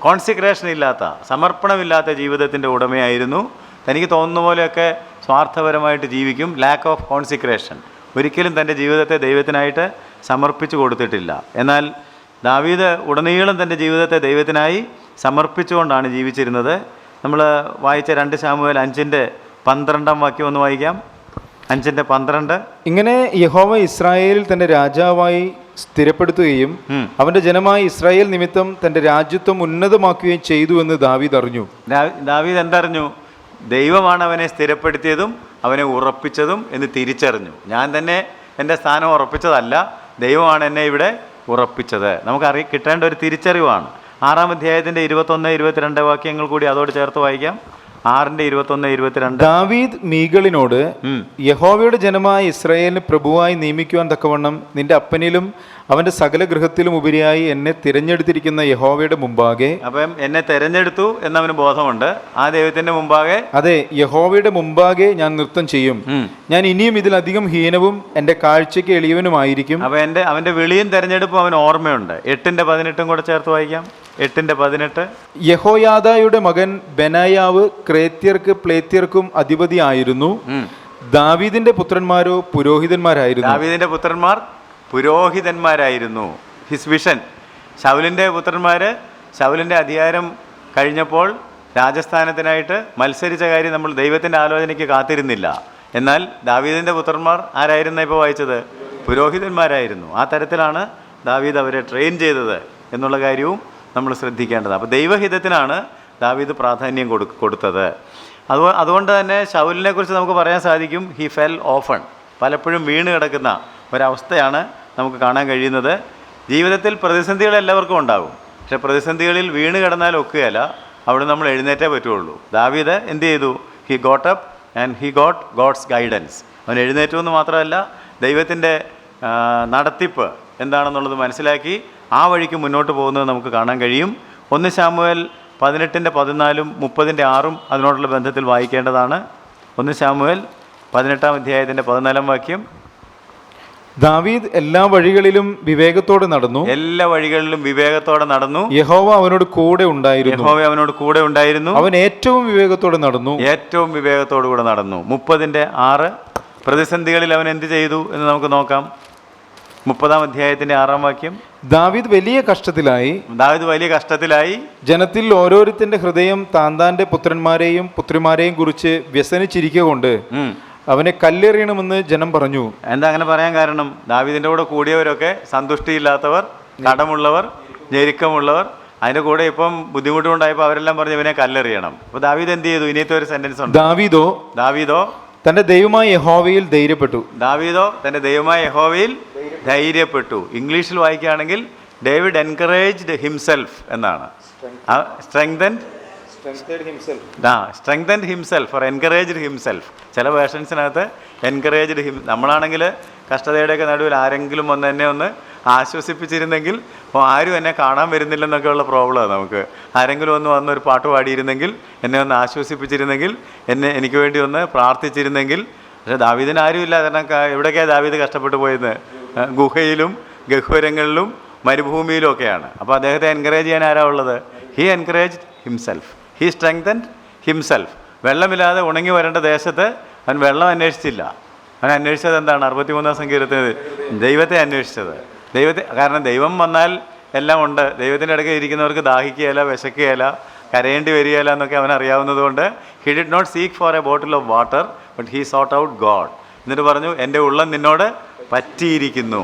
കോൺസിക്രേഷൻ ഇല്ലാത്ത, സമർപ്പണമില്ലാത്ത ജീവിതത്തിൻ്റെ ഉടമയായിരുന്നു. തനിക്ക് തോന്നുന്ന പോലെയൊക്കെ സ്വാർത്ഥപരമായിട്ട് ജീവിക്കും. Lack of consecration. ഒരിക്കലും തൻ്റെ ജീവിതത്തെ ദൈവത്തിനായിട്ട് സമർപ്പിച്ചു കൊടുത്തിട്ടില്ല. എന്നാൽ ദാവീദ് ഉടനീളം തൻ്റെ ജീവിതത്തെ ദൈവത്തിനായി സമർപ്പിച്ചുകൊണ്ടാണ് ജീവിച്ചിരുന്നത്. നമ്മൾ വായിച്ച 2 ശമൂവേൽ 5:12 വാക്യം ഒന്ന് വായിക്കാം. 5:12. ഇങ്ങനെ യഹോവ ഇസ്രായേലിൽ തന്റെ രാജാവായി സ്ഥിരപ്പെടുത്തുകയും അവന്റെ ജനമായ ഇസ്രായേൽ നിമിത്തം തന്റെ രാജ്യത്വം ഉന്നതമാക്കുകയും ചെയ്തു എന്ന് ദാവീദ് അറിഞ്ഞു. ദാവീദ് എന്തറിഞ്ഞു? ദൈവമാണ് അവനെ സ്ഥിരപ്പെടുത്തിയതും അവനെ ഉറപ്പിച്ചതും എന്ന് തിരിച്ചറിഞ്ഞു. ഞാൻ തന്നെ എൻ്റെ സ്ഥാനം ഉറപ്പിച്ചതല്ല, ദൈവമാണ് എന്നെ ഇവിടെ ഉറപ്പിച്ചത്. നമുക്ക് കിട്ടേണ്ട ഒരു തിരിച്ചറിവാണ്. 6-ാം അധ്യായത്തിൻ്റെ 21, 22 വാക്യങ്ങൾ കൂടി അതോട് ചേർത്ത് വായിക്കാം. 6:21, 22. ദാവീദ് മീകളിനോട്, യഹോവയുടെ ജനമായ ഇസ്രായേലിന് പ്രഭുവായി നിയമിക്കുവാൻ തക്കവണ്ണം നിന്റെ അപ്പനിലും അവന്റെ സകല ഗൃഹത്തിലും ഉപരിയായി എന്നെ തിരഞ്ഞെടുത്തിരിക്കുന്ന യഹോവയുടെ മുമ്പാകെ. അപ്പം എന്നെ തിരഞ്ഞെടുത്തു എന്നവന് ബോധമുണ്ട്. ആ ദൈവത്തിന്റെ മുമ്പാകെ, അതെ, യഹോവയുടെ മുമ്പാകെ ഞാൻ നൃത്തം ചെയ്യും. ഞാൻ ഇനിയും ഇതിലധികം ഹീനവും എന്റെ കാഴ്ചയ്ക്ക് എളിയവനുമായിരിക്കും. അപ്പൊ അവന്റെ വിളിയും തെരഞ്ഞെടുപ്പും അവന് ഓർമ്മയുണ്ട്. 8:18 കൂടെ ചേർത്ത് വായിക്കാം. 8:18. യഹോയാദായുടെ മകൻ ബെനായാവ് ക്രേത്യർക്ക് പ്ലേത്യർക്കും അധിപതിയായിരുന്നു. ദാവീദിന്റെ പുത്രന്മാരോ പുരോഹിതന്മാരായിരുന്നു. ദാവീദിന്റെ പുത്രന്മാർ പുരോഹിതന്മാരായിരുന്നു. His vision. ശൗലിൻ്റെ പുത്രന്മാർ ശൗലിൻ്റെ അധികാരം കഴിഞ്ഞപ്പോൾ രാജസ്ഥാനത്തിനായിട്ട് മത്സരിച്ച കാര്യം നമ്മൾ ദൈവത്തിൻ്റെ ആലോചനയ്ക്ക് കാത്തിരുന്നില്ല. എന്നാൽ ദാവീദിൻ്റെ പുത്രന്മാർ ആരായിരുന്നു ഇപ്പോൾ വായിച്ചത്? പുരോഹിതന്മാരായിരുന്നു. ആ തരത്തിലാണ് ദാവീദ് അവരെ ട്രെയിൻ ചെയ്തത് എന്നുള്ള കാര്യവും നമ്മൾ ശ്രദ്ധിക്കേണ്ടത്. അപ്പോൾ ദൈവഹിതത്തിനാണ് ദാവീദ് പ്രാധാന്യം കൊടുത്തത്. അതുകൊണ്ട് തന്നെ ശൗലിനെ കുറിച്ച് നമുക്ക് പറയാൻ സാധിക്കും, ഹി ഫെൽ ഓഫൺ, പലപ്പോഴും വീണ് കിടക്കുന്ന ഒരവസ്ഥയാണ് നമുക്ക് കാണാൻ കഴിയുന്നത്. ജീവിതത്തിൽ പ്രതിസന്ധികൾ എല്ലാവർക്കും ഉണ്ടാകും, പക്ഷേ പ്രതിസന്ധികളിൽ വീണ് കിടന്നാൽ ഒക്കുകയല്ല, അവിടെ നമ്മൾ എഴുന്നേറ്റേ പറ്റുള്ളൂ. ദാവീദ് എന്ത് ചെയ്തു? He got up and he got God's guidance. അവൻ എഴുന്നേറ്റു എന്ന് മാത്രമല്ല, ദൈവത്തിൻ്റെ നടത്തിപ്പ് എന്താണെന്നുള്ളത് മനസ്സിലാക്കി ആ വഴിക്ക് മുന്നോട്ട് പോകുന്നത് നമുക്ക് കാണാൻ കഴിയും. 1 ശമൂവേൽ 18:14 30:6 അതിനോടുള്ള ബന്ധത്തിൽ വായിക്കേണ്ടതാണ്. 1 ശമൂവേൽ 18:14 ദാവീദ് എല്ലാ വഴികളിലും വിവേകത്തോടെ നടന്നു. എല്ലാ വഴികളിലും വിവേകത്തോടെ നടന്നു. യഹോവ അവനോട് കൂടെ ഉണ്ടായിരുന്നു. യഹോവ അവനോട് കൂടെ ഉണ്ടായിരുന്നു. അവൻ ഏറ്റവും വിവേകത്തോടെ നടന്നു. ഏറ്റവും വിവേകത്തോടു കൂടെ നടന്നു. 30:6 പ്രതിസന്ധികളിൽ അവൻ എന്ത് ചെയ്തു എന്ന് നമുക്ക് നോക്കാം. 30:6 ദാവീദ് വലിയ കഷ്ടത്തിലായി. ജനത്തിൽ ഓരോരുത്തന്റെ ഹൃദയം താന്താന്റെ പുത്രന്മാരെയും പുത്രിമാരെയും കുറിച്ച് വ്യസനിച്ചിരിക്കുക കൊണ്ട് അവനെ കല്ലെറിയണമെന്ന് ജനം പറഞ്ഞു. എന്താ അങ്ങനെ പറയാൻ കാരണം? ദാവീദിന്റെ കൂടെ കൂടിയവരൊക്കെ സന്തുഷ്ടിയില്ലാത്തവർ, കടമുള്ളവർ, ഞെരുക്കമുള്ളവർ, അതിന്റെ കൂടെ ഇപ്പം ബുദ്ധിമുട്ടുണ്ടായപ്പോൾ അവരെല്ലാം പറഞ്ഞു ഇവനെ കല്ലെറിയണം. അപ്പോൾ ദാവീദ് എന്ത് ചെയ്തു? ഇനിയത്തെ ഒരു സെന്റൻസ് ഉണ്ട്. ദാവീദോ തന്റെ ദൈവമായ യഹോവയിൽ ധൈര്യപ്പെട്ടു. ദാവീദോ തന്റെ ദൈവമായ യഹോവയിൽ ധൈര്യപ്പെട്ടു. ഇംഗ്ലീഷിൽ വായിക്കുകയാണെങ്കിൽ ഡേവിഡ് എൻകറേജ്ഡ് ഹിംസെൽഫ് എന്നാണ്. Strengthened himself or encouraged himself. ചില വേർഷൻസിനകത്ത് എൻകറേജ്ഡ് നമ്മളാണെങ്കിൽ കഷ്ടതയുടെയൊക്കെ നടുവിൽ ആരെങ്കിലും എന്നെ ഒന്ന് ആശ്വസിപ്പിച്ചിരുന്നെങ്കിൽ, അപ്പോൾ ആരും എന്നെ കാണാൻ വരുന്നില്ലെന്നൊക്കെയുള്ള പ്രോബ്ലമാണ് നമുക്ക്. ആരെങ്കിലും വന്നൊരു പാട്ട് പാടിയിരുന്നെങ്കിൽ, എന്നെ ഒന്ന് ആശ്വസിപ്പിച്ചിരുന്നെങ്കിൽ, എനിക്ക് വേണ്ടി ഒന്ന് പ്രാർത്ഥിച്ചിരുന്നെങ്കിൽ. പക്ഷേ ദാവീദിന് ആരുമില്ല. കാരണം എവിടേക്കാണ് ദാവീദ് കഷ്ടപ്പെട്ടു പോയത്? ഗുഹയിലും ഗഹ്വരങ്ങളിലും മരുഭൂമിയിലും ഒക്കെയാണ്. അപ്പോൾ അദ്ദേഹത്തെ എൻകറേജ് ചെയ്യാൻ ആരാ ഉള്ളത്? He encouraged himself, he strengthened himself. വെള്ളമില്ലാതെ ഉണങ്ങി വരേണ്ട ദേശത്ത് അവൻ വെള്ളം അന്വേഷിച്ചില്ല. അവൻ അന്വേഷിച്ചത് എന്താണ്? 63-ാം സങ്കീർത്തനത്തിൽ ദൈവത്തെ അന്വേഷിച്ചത്. കാരണം ദൈവം വന്നാൽ എല്ലാം ഉണ്ട്. ദൈവത്തിൻ്റെ ഇടയ്ക്ക് ഇരിക്കുന്നവർക്ക് ദാഹിക്കുകയില്ല, വിശക്കുകയില്ല, കരയേണ്ടി വരികയില്ല എന്നൊക്കെ അവൻ അറിയാവുന്നതുകൊണ്ട് he did not seek for a bottle of water but he sought out God. എന്നിട്ട് പറഞ്ഞു, എൻ്റെ ഉള്ളം നിന്നോട് പറ്റിയിരിക്കുന്നു.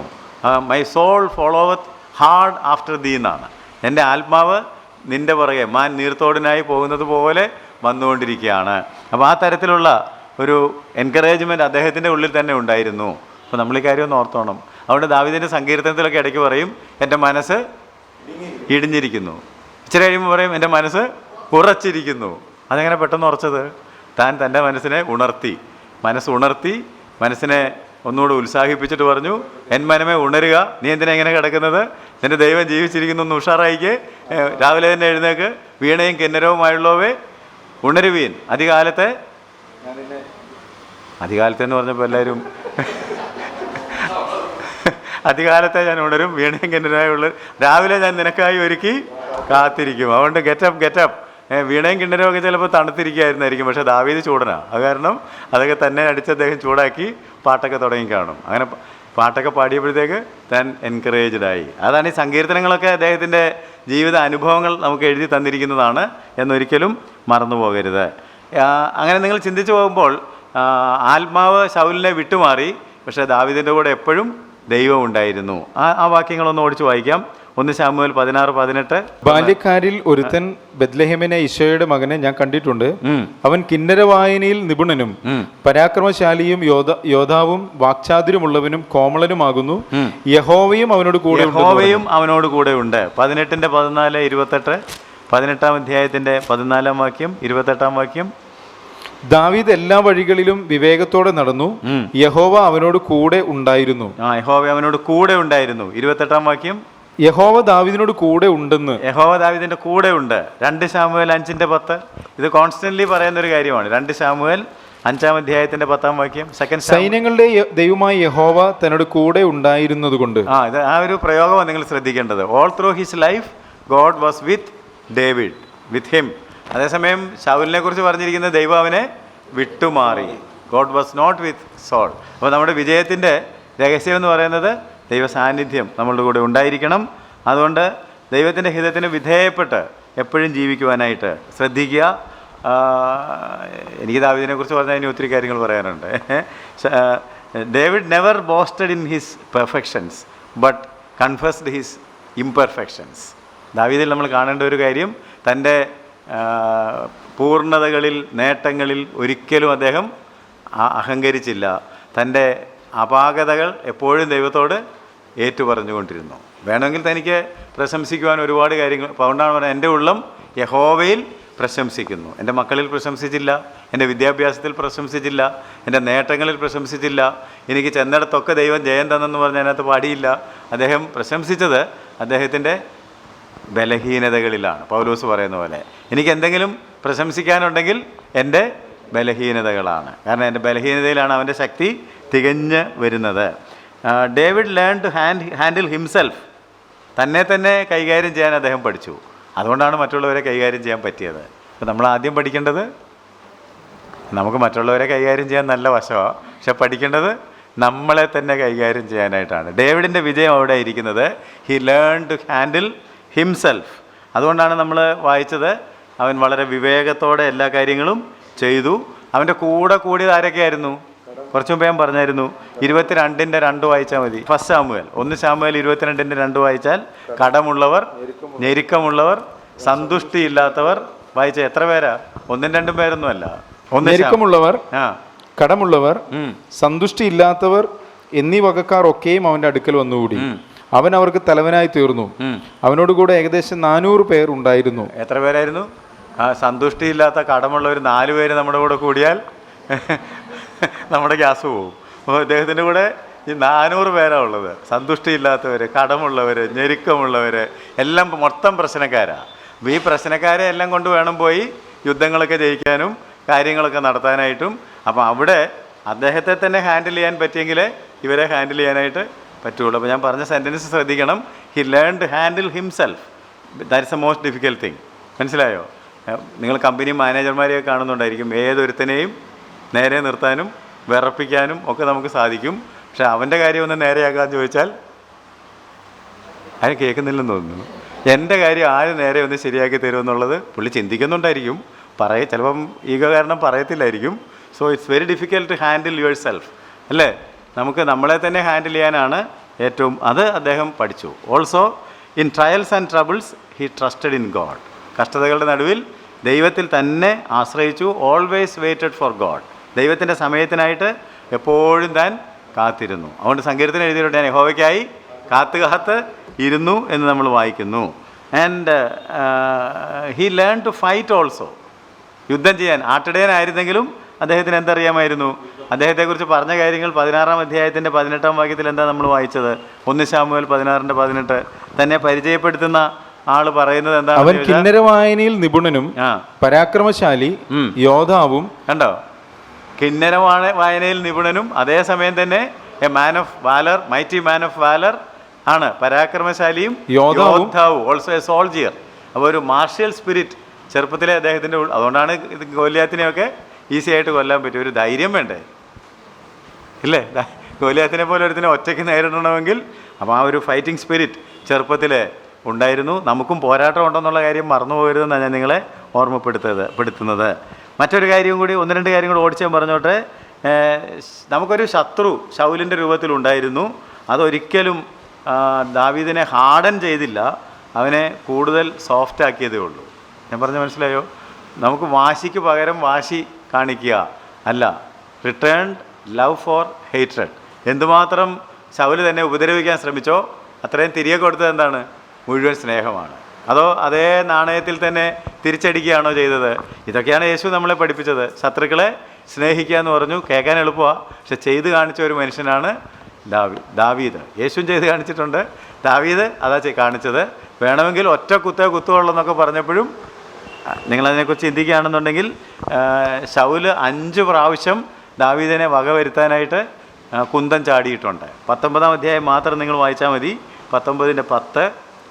My soul followeth hard after thee എന്നാണ്. എൻ്റെ ആത്മാവ് നിൻ്റെ പുറകെ മാൻ നീർത്തോടിനായി പോകുന്നത് പോലെ വന്നുകൊണ്ടിരിക്കുകയാണ്. അപ്പോൾ ആ തരത്തിലുള്ള ഒരു എൻകറേജ്മെൻറ്റ് അദ്ദേഹത്തിൻ്റെ ഉള്ളിൽ തന്നെ ഉണ്ടായിരുന്നു. അപ്പോൾ നമ്മൾ ഈ കാര്യം ഒന്ന് ഓർത്തോണം. അതുകൊണ്ട് ദാവീദിൻ്റെ സങ്കീർത്തനത്തിലൊക്കെ ഇടയ്ക്ക് പറയും, എൻ്റെ മനസ്സ് ഇടിഞ്ഞിരിക്കുന്നു. ഇച്ചിരി കഴിയുമ്പോൾ പറയും, എൻ്റെ മനസ്സ് ഉറച്ചിരിക്കുന്നു. അതെങ്ങനെ പെട്ടെന്ന് ഉറച്ചത്? താൻ തൻ്റെ മനസ്സിനെ ഉണർത്തി മനസ്സിനെ ഒന്നുകൂടെ ഉത്സാഹിപ്പിച്ചിട്ട് പറഞ്ഞു, എൻ മനമേ ഉണരുക, നീ എന്തിനാ ഇങ്ങനെ കിടക്കുന്നത്? നിൻ്റെ ദൈവം ജീവിച്ചിരിക്കുന്നു, ഒന്ന് ഉഷാറായിക്ക്, രാവിലെ തന്നെ എഴുന്നേക്ക്, വീണയും കിന്നരവുമായുള്ളവേ ഉണരുവീൻ. അതികാലത്തെ എന്ന് പറഞ്ഞപ്പോൾ എല്ലാവരും അതികാലത്തെ ഞാൻ ഉണരും, വീണയും കിന്നരവുമായുള്ള രാവിലെ ഞാൻ നിനക്കായി ഒരുക്കി കാത്തിരിക്കും. അതുകൊണ്ട് ഗെറ്റപ്പ്. വീണയും കിണ്ണരവും ഒക്കെ ചിലപ്പോൾ തണുത്തിരിക്കുകയായിരുന്നായിരിക്കും, പക്ഷേ ദാവീദ് ചൂടനാണ്. അത് കാരണം അതൊക്കെ തന്നെ അടിച്ച് അദ്ദേഹം ചൂടാക്കി പാട്ടൊക്കെ തുടങ്ങി കാണും. അങ്ങനെ പാട്ടൊക്കെ പാടിയപ്പോഴത്തേക്ക് താൻ എൻകറേജ്ഡായി. അതാണ് ഈ സങ്കീർത്തനങ്ങളൊക്കെ അദ്ദേഹത്തിൻ്റെ ജീവിത അനുഭവങ്ങൾ നമുക്ക് എഴുതി തന്നിരിക്കുന്നതാണ് എന്നൊരിക്കലും മറന്നു പോകരുത്. അങ്ങനെ നിങ്ങൾ ചിന്തിച്ചു പോകുമ്പോൾ ആത്മാവ് ശൗലിനെ വിട്ടുമാറി, പക്ഷേ ദാവീദിൻ്റെ കൂടെ എപ്പോഴും ദൈവം ഉണ്ടായിരുന്നു. ആ വാക്യങ്ങളൊന്ന് ഓടിച്ച് വായിക്കാം. 1 ശമൂവേൽ 16-18. ബാല്യക്കാരിൽ ഒരുത്തൻ ബെത്ലഹേമിനെ ഈശോയുടെ മകനെ ഞാൻ കണ്ടിട്ടുണ്ട്. അവൻ കിന്നര വായനയിൽ നിപുണനും പരാക്രമശാലിയും യോദ്ധാവും വാക്ചാതുര്യമുള്ളവനും കോമളനുമാകുന്നു. യഹോവയും അവനോട് കൂടെ ഉണ്ട്. 18-14, 28, 18-ാം അധ്യായത്തിന്റെ 14-ാം വാക്യം, 28-ാം വാക്യം. ദാവീദ് എല്ലാ വഴികളിലും വിവേകത്തോടെ നടന്നു, യഹോവ അവനോട് കൂടെ ഉണ്ടായിരുന്നു. 28-ാം വാക്യം. യഹോവ ദാവീദിനോട് കൂടെ ഉണ്ടെന്ന്. യഹോവ ദാവീദിന്റെ കൂടെ ഉണ്ട്. 2 ശമൂവേൽ 5:10. ഇത് കോൺസ്റ്റന്റ്ലി പറയുന്ന ഒരു കാര്യമാണ്. 2 ശമൂവേൽ 5-ാം അധ്യായത്തിന്റെ 10-ാം വാക്യം. സൈന്യങ്ങളുടെ ദൈവമായ യഹോവ തന്നോട് കൂടെ ഉണ്ടായിരുന്നതുകൊണ്ട്. ഇത് ആ ഒരു പ്രയോഗമാണ് നിങ്ങൾ ശ്രദ്ധിക്കേണ്ടത്. All through his life God was with David, with him. അതേസമയം ശൗലിനെ കുറിച്ച് പറഞ്ഞിരിക്കുന്നത് ദൈവം അവനെ വിട്ടുമാറി. God was not with Saul. അപ്പോൾ നമ്മുടെ വിജയത്തിൻ്റെ രഹസ്യം എന്ന് പറയുന്നത് ദൈവ സാന്നിധ്യം നമ്മളുടെ കൂടെ ഉണ്ടായിരിക്കണം. അതുകൊണ്ട് ദൈവത്തിൻ്റെ ഹിതത്തിന് വിധേയപ്പെട്ട് എപ്പോഴും ജീവിക്കുവാനായിട്ട് ശ്രദ്ധിക്കുക. എനിക്ക് ദാവീദിനെക്കുറിച്ച് പറഞ്ഞാൽ ഇനി ഒത്തിരി കാര്യങ്ങൾ പറയാനുണ്ട്. David never boasted in his perfections but confessed his imperfections. ദാവീദിൽ നമ്മൾ കാണേണ്ട ഒരു കാര്യം, തൻ്റെ പൂർണ്ണതകളിൽ, നേട്ടങ്ങളിൽ ഒരിക്കലും അദ്ദേഹം അഹങ്കരിച്ചില്ല. തൻ്റെ അപാകതകൾ എപ്പോഴും ദൈവത്തോട് ഏറ്റുപറഞ്ഞുകൊണ്ടിരുന്നു. വേണമെങ്കിൽ തനിക്ക് പ്രശംസിക്കുവാൻ ഒരുപാട് കാര്യങ്ങൾ, അതുകൊണ്ടാണ് പറഞ്ഞത് എൻ്റെ ഉള്ളം യഹോവയിൽ പ്രശംസിക്കുന്നു. എൻ്റെ മക്കളിൽ പ്രശംസിച്ചില്ല, എൻ്റെ വിദ്യാഭ്യാസത്തിൽ പ്രശംസിച്ചില്ല, എൻ്റെ നേട്ടങ്ങളിൽ പ്രശംസിച്ചില്ല, എനിക്ക് ചെന്നിടത്തൊക്കെ ദൈവം ജയം തന്നെന്ന് പറഞ്ഞ് അതിനകത്ത് പാടിയില്ല. അദ്ദേഹം പ്രശംസിച്ചത് അദ്ദേഹത്തിൻ്റെ ബലഹീനതകളിലാണ്. പൗലോസ് പറയുന്ന പോലെ, എനിക്ക് എന്തെങ്കിലും പ്രശംസിക്കാനുണ്ടെങ്കിൽ എൻ്റെ ബലഹീനതകളാണ്. കാരണം എൻ്റെ ബലഹീനതയിലാണ് അവൻ്റെ ശക്തി തികഞ്ഞ് വരുന്നത്. David learn to handle himself. തന്നെ കൈകാര്യം ചെയ്യാൻ അദ്ദേഹം പഠിച്ചു. അതുകൊണ്ടാണ് മറ്റുള്ളവരെ കൈകാര്യം ചെയ്യാൻ പറ്റിയത്. അപ്പോൾ നമ്മൾ ആദ്യം പഠിക്കേണ്ടത്, നമുക്ക് മറ്റുള്ളവരെ കൈകാര്യം ചെയ്യാൻ നല്ല വശമാണ്, പക്ഷെ പഠിക്കേണ്ടത് നമ്മളെ തന്നെ കൈകാര്യം ചെയ്യാനായിട്ടാണ്. ഡേവിഡിൻ്റെ വിജയം അവിടെ ഇരിക്കുന്നത്, he learn to handle himself. അതുകൊണ്ടാണ് നമ്മൾ വായിച്ചത്, അവൻ വളരെ വിവേകത്തോടെ എല്ലാ കാര്യങ്ങളും ചെയ്തു. അവൻ്റെ കൂടെ കൂടിയത് ആരൊക്കെയായിരുന്നു? കുറച്ച് മുമ്പ് ഞാൻ പറഞ്ഞായിരുന്നു, 22:2 വായിച്ചാൽ മതി. ഫസ്റ്റ് സാമുവേൽ 1 സാമുവേൽ 22:2 വായിച്ചാൽ, കടമുള്ളവർ, ഞെരുക്കമുള്ളവർ, സന്തുഷ്ടിയില്ലാത്തവർ. വായിച്ച എത്ര പേരാ? 1-2 പേരൊന്നുമല്ല. ഞെരുക്കമുള്ളവർ, കടമുള്ളവർ, സന്തുഷ്ടിയില്ലാത്തവർ എന്നീ വകക്കാർ ഒക്കെയും അവൻ്റെ അടുക്കൽ വന്നുകൂടി. അവൻ അവർക്ക് തലവനായി തീർന്നു. അവനോട് കൂടെ ഏകദേശം 400 പേർ ഉണ്ടായിരുന്നു. എത്ര പേരായിരുന്നു? സന്തുഷ്ടിയില്ലാത്ത, കടമുള്ളവർ 4 പേര് നമ്മുടെ കൂടെ കൂടിയാൽ നമ്മുടെ ഗ്യാസ് പോകും. അപ്പോൾ ഇദ്ദേഹത്തിൻ്റെ കൂടെ ഈ 400 പേരാണ് ഉള്ളത്. സന്തുഷ്ടിയില്ലാത്തവർ, കടമുള്ളവർ, ഞെരുക്കമുള്ളവർ, എല്ലാം മൊത്തം പ്രശ്നക്കാരാണ്. അപ്പോൾ ഈ പ്രശ്നക്കാരെ എല്ലാം കൊണ്ട് വേണം പോയി യുദ്ധങ്ങളൊക്കെ ജയിക്കാനും കാര്യങ്ങളൊക്കെ നടത്താനായിട്ടും. അപ്പോൾ അവിടെ അദ്ദേഹത്തെ തന്നെ ഹാൻഡിൽ ചെയ്യാൻ പറ്റിയെങ്കിലേ ഇവരെ ഹാൻഡിൽ ചെയ്യാനായിട്ട് പറ്റുള്ളൂ. അപ്പോൾ ഞാൻ പറഞ്ഞ സെൻറ്റൻസ് ശ്രദ്ധിക്കണം. He learn to handle himself. That is a most difficult thing. മനസ്സിലായോ? നിങ്ങൾ കമ്പനി മാനേജർമാരെയൊക്കെ കാണുന്നുണ്ടായിരിക്കും. ഏതൊരുത്തനെയും നേരെ നിർത്താനും വിറപ്പിക്കാനും ഒക്കെ നമുക്ക് സാധിക്കും. പക്ഷെ അവൻ്റെ കാര്യം ഒന്ന് നേരെയാക്കാൻ ചോദിച്ചാൽ അതിന് കേൾക്കുന്നില്ലെന്ന് തോന്നുന്നു. എൻ്റെ കാര്യം ആര് നേരെ ഒന്ന് ശരിയാക്കി തരുമെന്നുള്ളത് പുള്ളി ചിന്തിക്കുന്നുണ്ടായിരിക്കും, ചിലപ്പം ഈഗോ കാരണം പറയത്തില്ലായിരിക്കും. So it's very difficult to handle yourself, അല്ലേ? നമുക്ക് നമ്മളെ തന്നെ ഹാൻഡിൽ ചെയ്യാനാണ് ഏറ്റവും, അത് അദ്ദേഹം പഠിച്ചു. Also in trials and troubles he trusted in God. കഷ്ടതകളുടെ നടുവിൽ ദൈവത്തിൽ തന്നെ ആശ്രയിച്ചു. Always waited for God. ദൈവത്തിൻ്റെ സമയത്തിനായിട്ട് എപ്പോഴും താൻ കാത്തിരുന്നു. അതുകൊണ്ട് സങ്കീർത്തനം എഴുതിയിട്ടുണ്ട്, ഞാൻ യഹോവയ്ക്കായി കാത്ത് ഇരുന്നു എന്ന് നമ്മൾ വായിക്കുന്നു. And he learn to fight also. യുദ്ധം ചെയ്യാൻ ആട്ടിടയനായിരുന്നെങ്കിലും അദ്ദേഹത്തിന് എന്തറിയാമായിരുന്നു? അദ്ദേഹത്തെക്കുറിച്ച് പറഞ്ഞ കാര്യങ്ങൾ 16-ാം അധ്യായത്തിൻ്റെ 18-ാം വാക്യത്തിൽ എന്താ നമ്മൾ വായിച്ചത്? 1 സാമുവേൽ 16:18 തന്നെ പരിചയപ്പെടുത്തുന്ന ആള് പറയുന്നത് എന്താണ്? അവൻ കിന്നരവായനയിൽ നിപുണനും പരാക്രമശാലി യോദ്ധാവും. കണ്ടോ? വായനയിൽ നിപുണനും അതേസമയം തന്നെ a man of valour, mighty man of valour ആണ്. പരാക്രമശാലിയും യോദ്ധാവും, ഓൾസോ എ സോൾജിയർ. അപ്പോൾ ഒരു മാർഷ്യൽ സ്പിരിറ്റ് ചെറുപ്പത്തിലെ അദ്ദേഹത്തിൻ്റെ. അതുകൊണ്ടാണ് ഗോലിയാത്തിനെയൊക്കെ ഈസി ആയിട്ട് കൊല്ലാൻ പറ്റും. ഒരു ധൈര്യം വേണ്ടേ, ഇല്ലേ? ഗോലിയാത്തിനെ പോലെ ഒരുത്തിനെ ഒറ്റയ്ക്ക് നേരിടണമെങ്കിൽ അപ്പോൾ ആ ഒരു ഫൈറ്റിംഗ് സ്പിരിറ്റ് ചെറുപ്പത്തിൽ ഉണ്ടായിരുന്നു. നമുക്കും പോരാട്ടം ഉണ്ടെന്നുള്ള കാര്യം മറന്നു പോകരുതെന്നാണ് ഞാൻ നിങ്ങളെ ഓർമ്മപ്പെടുത്തുന്നത്. മറ്റൊരു കാര്യം കൂടി, 1-2 കാര്യം കൂടി ഓടിച്ചാൽ പറഞ്ഞോട്ടെ. നമുക്കൊരു ശത്രു ശൗലിൻ്റെ രൂപത്തിലുണ്ടായിരുന്നു. അതൊരിക്കലും ദാവീദിനെ ഹാർഡൻ ചെയ്തില്ല, അവനെ കൂടുതൽ സോഫ്റ്റ് ആക്കിയതേ ഉള്ളൂ. ഞാൻ പറഞ്ഞ മനസ്സിലായോ? നമുക്ക് വാശിക്ക് പകരം വാശി കാണിക്കുക അല്ല, റിട്ടേൺഡ് ലവ് ഫോർ ഹേറ്റ്രഡ്. എന്തുമാത്രം ശൗല് തന്നെ ഉപദ്രവിക്കാൻ ശ്രമിച്ചോ അത്രയും തിരികെ കൊടുത്തത് എന്താണ്? മുഴുവൻ സ്നേഹമാണ്. അതോ അതേ നാണയത്തിൽ തന്നെ തിരിച്ചടിക്കുകയാണോ ചെയ്തത്? ഇതൊക്കെയാണ് യേശു നമ്മളെ പഠിപ്പിച്ചത്. ശത്രുക്കളെ സ്നേഹിക്കുക എന്ന് പറഞ്ഞു. കേൾക്കാൻ എളുപ്പമാണ്, പക്ഷെ ചെയ്ത് കാണിച്ച ഒരു മനുഷ്യനാണ് ദാവീദ്. യേശുവും ചെയ്ത് കാണിച്ചിട്ടുണ്ട്, ദാവീദ് അതാ കാണിച്ചത്. വേണമെങ്കിൽ ഒറ്റ കുത്തുള്ളെന്നൊക്കെ പറഞ്ഞപ്പോഴും നിങ്ങളതിനെക്കുറിച്ച് ചിന്തിക്കുകയാണെന്നുണ്ടെങ്കിൽ ശൗല് 5 പ്രാവശ്യം ദാവീദിനെ വകവരുത്താനായിട്ട് കുന്തം ചാടിയിട്ടുണ്ട്. 19-ാം അധ്യായം മാത്രം നിങ്ങൾ വായിച്ചാൽ മതി. 19:10,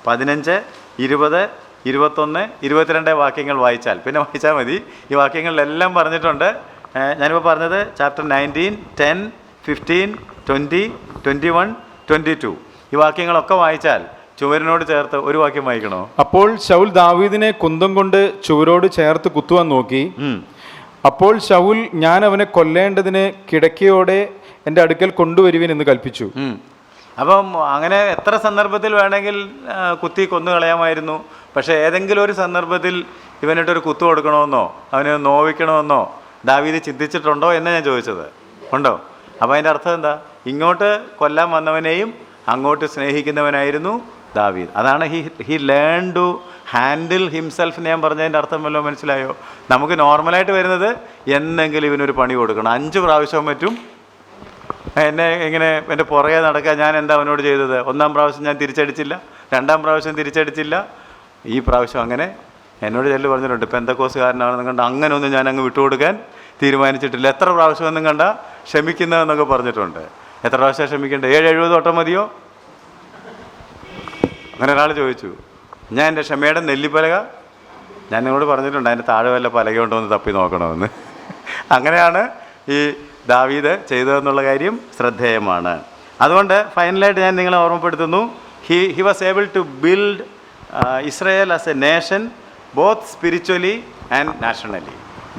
15, 20, 21, 22 വാക്യങ്ങൾ വായിച്ചാൽ പിന്നെ വായിച്ചാൽ മതി. ഈ വാക്യങ്ങളിലെല്ലാം പറഞ്ഞിട്ടുണ്ട്. ഞാനിപ്പോൾ പറഞ്ഞത് ചാപ്റ്റർ 19, 10, 15, 20, 21, 22 ഈ വാക്യങ്ങളൊക്കെ വായിച്ചാൽ ചുവരിനോട് ചേർത്ത് ഒരു വാക്യം വായിക്കണോ? അപ്പോൾ ശൗൽ ദാവീദിനെ കുന്തം കൊണ്ട് ചുവരോട് ചേർത്ത് കുത്തുവാൻ നോക്കി. അപ്പോൾ ശൗൽ, ഞാൻ അവനെ കൊല്ലേണ്ടതിന് കിടക്കയോടെ എൻ്റെ അടുക്കൽ കൊണ്ടുവരുവിൻ എന്ന് കൽപ്പിച്ചു. അപ്പം അങ്ങനെ എത്ര സന്ദർഭത്തിൽ വേണമെങ്കിൽ കുത്തി കൊന്നു കളയാമായിരുന്നു. പക്ഷേ ഏതെങ്കിലും ഒരു സന്ദർഭത്തിൽ ഇവനിട്ടൊരു കുത്തു കൊടുക്കണമെന്നോ അവനെ നോവിക്കണമെന്നോ ദാവീദ് ചിന്തിച്ചിട്ടുണ്ടോ എന്ന് ഞാൻ ചോദിച്ചത്. ഉണ്ടോ? അപ്പോൾ അതിൻ്റെ അർത്ഥം എന്താ? ഇങ്ങോട്ട് കൊല്ലാൻ വന്നവനെയും അങ്ങോട്ട് സ്നേഹിക്കുന്നവനായിരുന്നു ദാവീദ്. അതാണ് he learn to handle himself എന്ന് ഞാൻ പറഞ്ഞതിൻ്റെ അർത്ഥം വല്ലതും മനസ്സിലായോ? നമുക്ക് നോർമലായിട്ട് വരുന്നത് എന്തെങ്കിലും ഇവനൊരു പണി കൊടുക്കണം. 5 പ്രാവശ്യം പറ്റും എന്നെ ഇങ്ങനെ എൻ്റെ പുറകെ നടക്കാൻ. ഞാൻ എന്താ അവനോട് ചെയ്തത്? 1-ാം പ്രാവശ്യം ഞാൻ തിരിച്ചടിച്ചില്ല, 2-ാം പ്രാവശ്യം തിരിച്ചടിച്ചില്ല, ഈ പ്രാവശ്യം അങ്ങനെ എന്നോട് ചെല്ലു പറഞ്ഞിട്ടുണ്ട്. പെന്തക്കോസുകാരനാണെന്ന് കണ്ട അങ്ങനെ ഒന്നും ഞാൻ അങ്ങ് വിട്ടുകൊടുക്കാൻ തീരുമാനിച്ചിട്ടില്ല. എത്ര പ്രാവശ്യം ഒന്നും കണ്ട ക്ഷമിക്കുന്നതെന്നൊക്കെ പറഞ്ഞിട്ടുണ്ട്. എത്ര പ്രാവശ്യം ക്ഷമിക്കേണ്ടത്? 7-70 വട്ടം മതിയോ? അങ്ങനെ ഒരാൾ ചോദിച്ചു. ഞാൻ എൻ്റെ ക്ഷമയുടെ നെല്ലിപ്പലക ഞാൻ നിങ്ങളോട് പറഞ്ഞിട്ടുണ്ട്, അതിൻ്റെ താഴെ വല്ല പലക ഉണ്ടോ എന്ന് തപ്പി നോക്കണമെന്ന്. അങ്ങനെയാണ് ഈ ദാവീദ് ചെയ്തതെന്നുള്ള കാര്യം ശ്രദ്ധേയമാണ്. അതുകൊണ്ട് ഫൈനലായിട്ട് ഞാൻ നിങ്ങളെ ഓർമ്മപ്പെടുത്തുന്നു, he was able to build Israel as a nation both spiritually and nationally.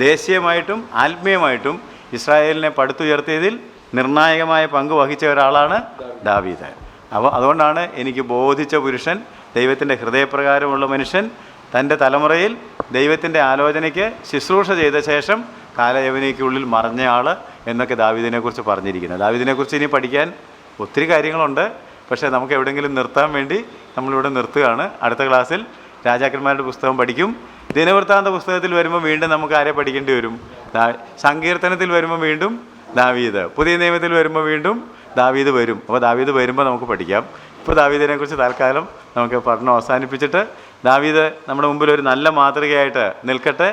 ദേശീയമായിട്ടും ആത്മീയമായിട്ടും ഇസ്രായേലിനെ പടുത്തുയർത്തിയതിൽ നിർണായകമായ പങ്ക് വഹിച്ച ഒരാളാണ് ദാവീദ്. അപ്പോൾ അതുകൊണ്ടാണ് എനിക്ക് ബോധിച്ച പുരുഷൻ, ദൈവത്തിൻ്റെ ഹൃദയപ്രകാരമുള്ള മനുഷ്യൻ, തൻ്റെ തലമുറയിൽ ദൈവത്തിൻ്റെ ആലോചനയ്ക്ക് ശുശ്രൂഷ ചെയ്ത ശേഷം കാലയവനിക്കുള്ളിൽ മറഞ്ഞയാൾ എന്നൊക്കെ ദാവീദിനെക്കുറിച്ച് പറഞ്ഞിരിക്കുന്നത്. ദാവീദിനെക്കുറിച്ച് ഇനി പഠിക്കാൻ ഒത്തിരി കാര്യങ്ങളുണ്ട്. പക്ഷേ നമുക്ക് എവിടെയെങ്കിലും നിർത്താൻ വേണ്ടി നമ്മളിവിടെ നിർത്തുകയാണ്. അടുത്ത ക്ലാസ്സിൽ രാജാക്കന്മാരുടെ പുസ്തകം പഠിക്കും. ദിനവൃത്താന്ത പുസ്തകത്തിൽ വരുമ്പോൾ വീണ്ടും നമുക്ക് ആരെ പഠിക്കേണ്ടി വരും? സങ്കീർത്തനത്തിൽ വരുമ്പോൾ വീണ്ടും ദാവീദ്, പുതിയ നിയമത്തിൽ വരുമ്പോൾ വീണ്ടും ദാവീദ് വരും. അപ്പോൾ ദാവീദ് വരുമ്പോൾ നമുക്ക് പഠിക്കാം. ഇപ്പോൾ ദാവീദിനെക്കുറിച്ച് തൽക്കാലം നമുക്ക് പഠനം അവസാനിപ്പിച്ചിട്ട് ദാവീദ് നമ്മുടെ മുമ്പിൽ ഒരു നല്ല മാതൃകയായിട്ട് നിൽക്കട്ടെ.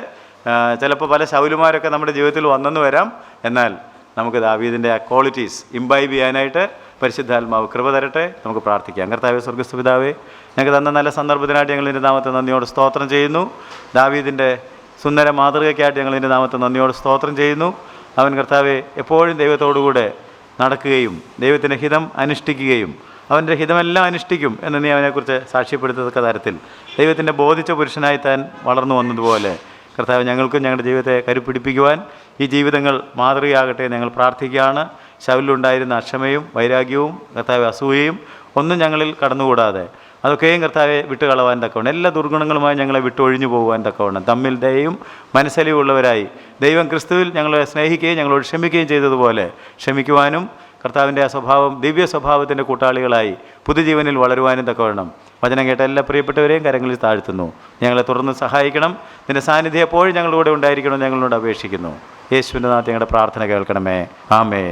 ചിലപ്പോൾ പല ശൗലുമാരൊക്കെ നമ്മുടെ ജീവിതത്തിൽ വന്നെന്ന് വരാം. എന്നാൽ നമുക്ക് ദാവീദിൻ്റെ ആ ക്വാളിറ്റീസ് ഇംബൈബ് ചെയ്യാനായിട്ട് പരിശുദ്ധാത്മാവ് കൃപ തരട്ടെ. നമുക്ക് പ്രാർത്ഥിക്കാം. കർത്താവേ, സ്വർഗ്ഗസ്ഥ പിതാവേ, ഞങ്ങൾക്ക് തന്ന നല്ല സന്ദർഭത്തിനായിട്ട് ഞങ്ങൾ നിൻ്റെ നാമത്തെ നന്ദിയോട് സ്തോത്രം ചെയ്യുന്നു. ദാവീദിൻ്റെ സുന്ദര മാതൃകയ്ക്കായിട്ട് ഞങ്ങൾ നിൻ്റെ നാമത്തെ നന്ദിയോട് സ്തോത്രം ചെയ്യുന്നു. അവൻ കർത്താവെ എപ്പോഴും ദൈവത്തോടുകൂടെ നടക്കുകയും ദൈവത്തിൻ്റെ ഹിതം അനുഷ്ഠിക്കുകയും അവൻ്റെ ഹിതമെല്ലാം അനുഷ്ഠിക്കും എന്ന് നീ അവനെക്കുറിച്ച് സാക്ഷ്യപ്പെടുത്തത്തക്ക തരത്തിൽ ദൈവത്തിൻ്റെ ബോധിച്ച പുരുഷനായി താൻ വളർന്നു വന്നതുപോലെ കർത്താവ് ഞങ്ങൾക്കും ഞങ്ങളുടെ ജീവിതത്തെ കരുപ്പിടിപ്പിക്കുവാൻ ഈ ജീവിതങ്ങൾ മാതൃകയാകട്ടെ ഞങ്ങൾ പ്രാർത്ഥിക്കുകയാണ്. ശൗലിലുണ്ടായിരുന്ന അക്ഷമയും വൈരാഗ്യവും കർത്താവ് അസൂയയും ഒന്നും ഞങ്ങളിൽ കടന്നുകൂടാതെ അതൊക്കെയും കർത്താവെ വിട്ടുകളവാൻ തക്കവണ്ണം, എല്ലാ ദുർഗുണങ്ങളുമായി ഞങ്ങളെ വിട്ടൊഴിഞ്ഞു പോകുവാൻ തക്കവണ്ണം, തമ്മിൽ ദയയും മനസ്സലിവുള്ളവരായി ദൈവം ക്രിസ്തുവിൽ ഞങ്ങളെ സ്നേഹിക്കുകയും ഞങ്ങളോട് ക്ഷമിക്കുകയും ചെയ്തതുപോലെ ക്ഷമിക്കുവാനും കർത്താവിൻ്റെ ആ സ്വഭാവം, ദിവ്യ സ്വഭാവത്തിൻ്റെ കൂട്ടാളികളായി പുതുജീവനിൽ വളരുവാനും തക്കവണ്ണം വചനം കേട്ട എല്ലാ പ്രിയപ്പെട്ടവരെയും കരങ്ങളിൽ താഴ്ത്തുന്നു. ഞങ്ങളെ തുടർന്ന് സഹായിക്കണം. നിൻ്റെ സാന്നിധ്യം എപ്പോഴും ഞങ്ങളുടെ കൂടെ ഉണ്ടായിരിക്കണം ഞങ്ങളോട് അപേക്ഷിക്കുന്നു. യേശുവിൻ്റെ നാമത്തിൽ ഞങ്ങളുടെ പ്രാർത്ഥന കേൾക്കണമേ. ആമേ.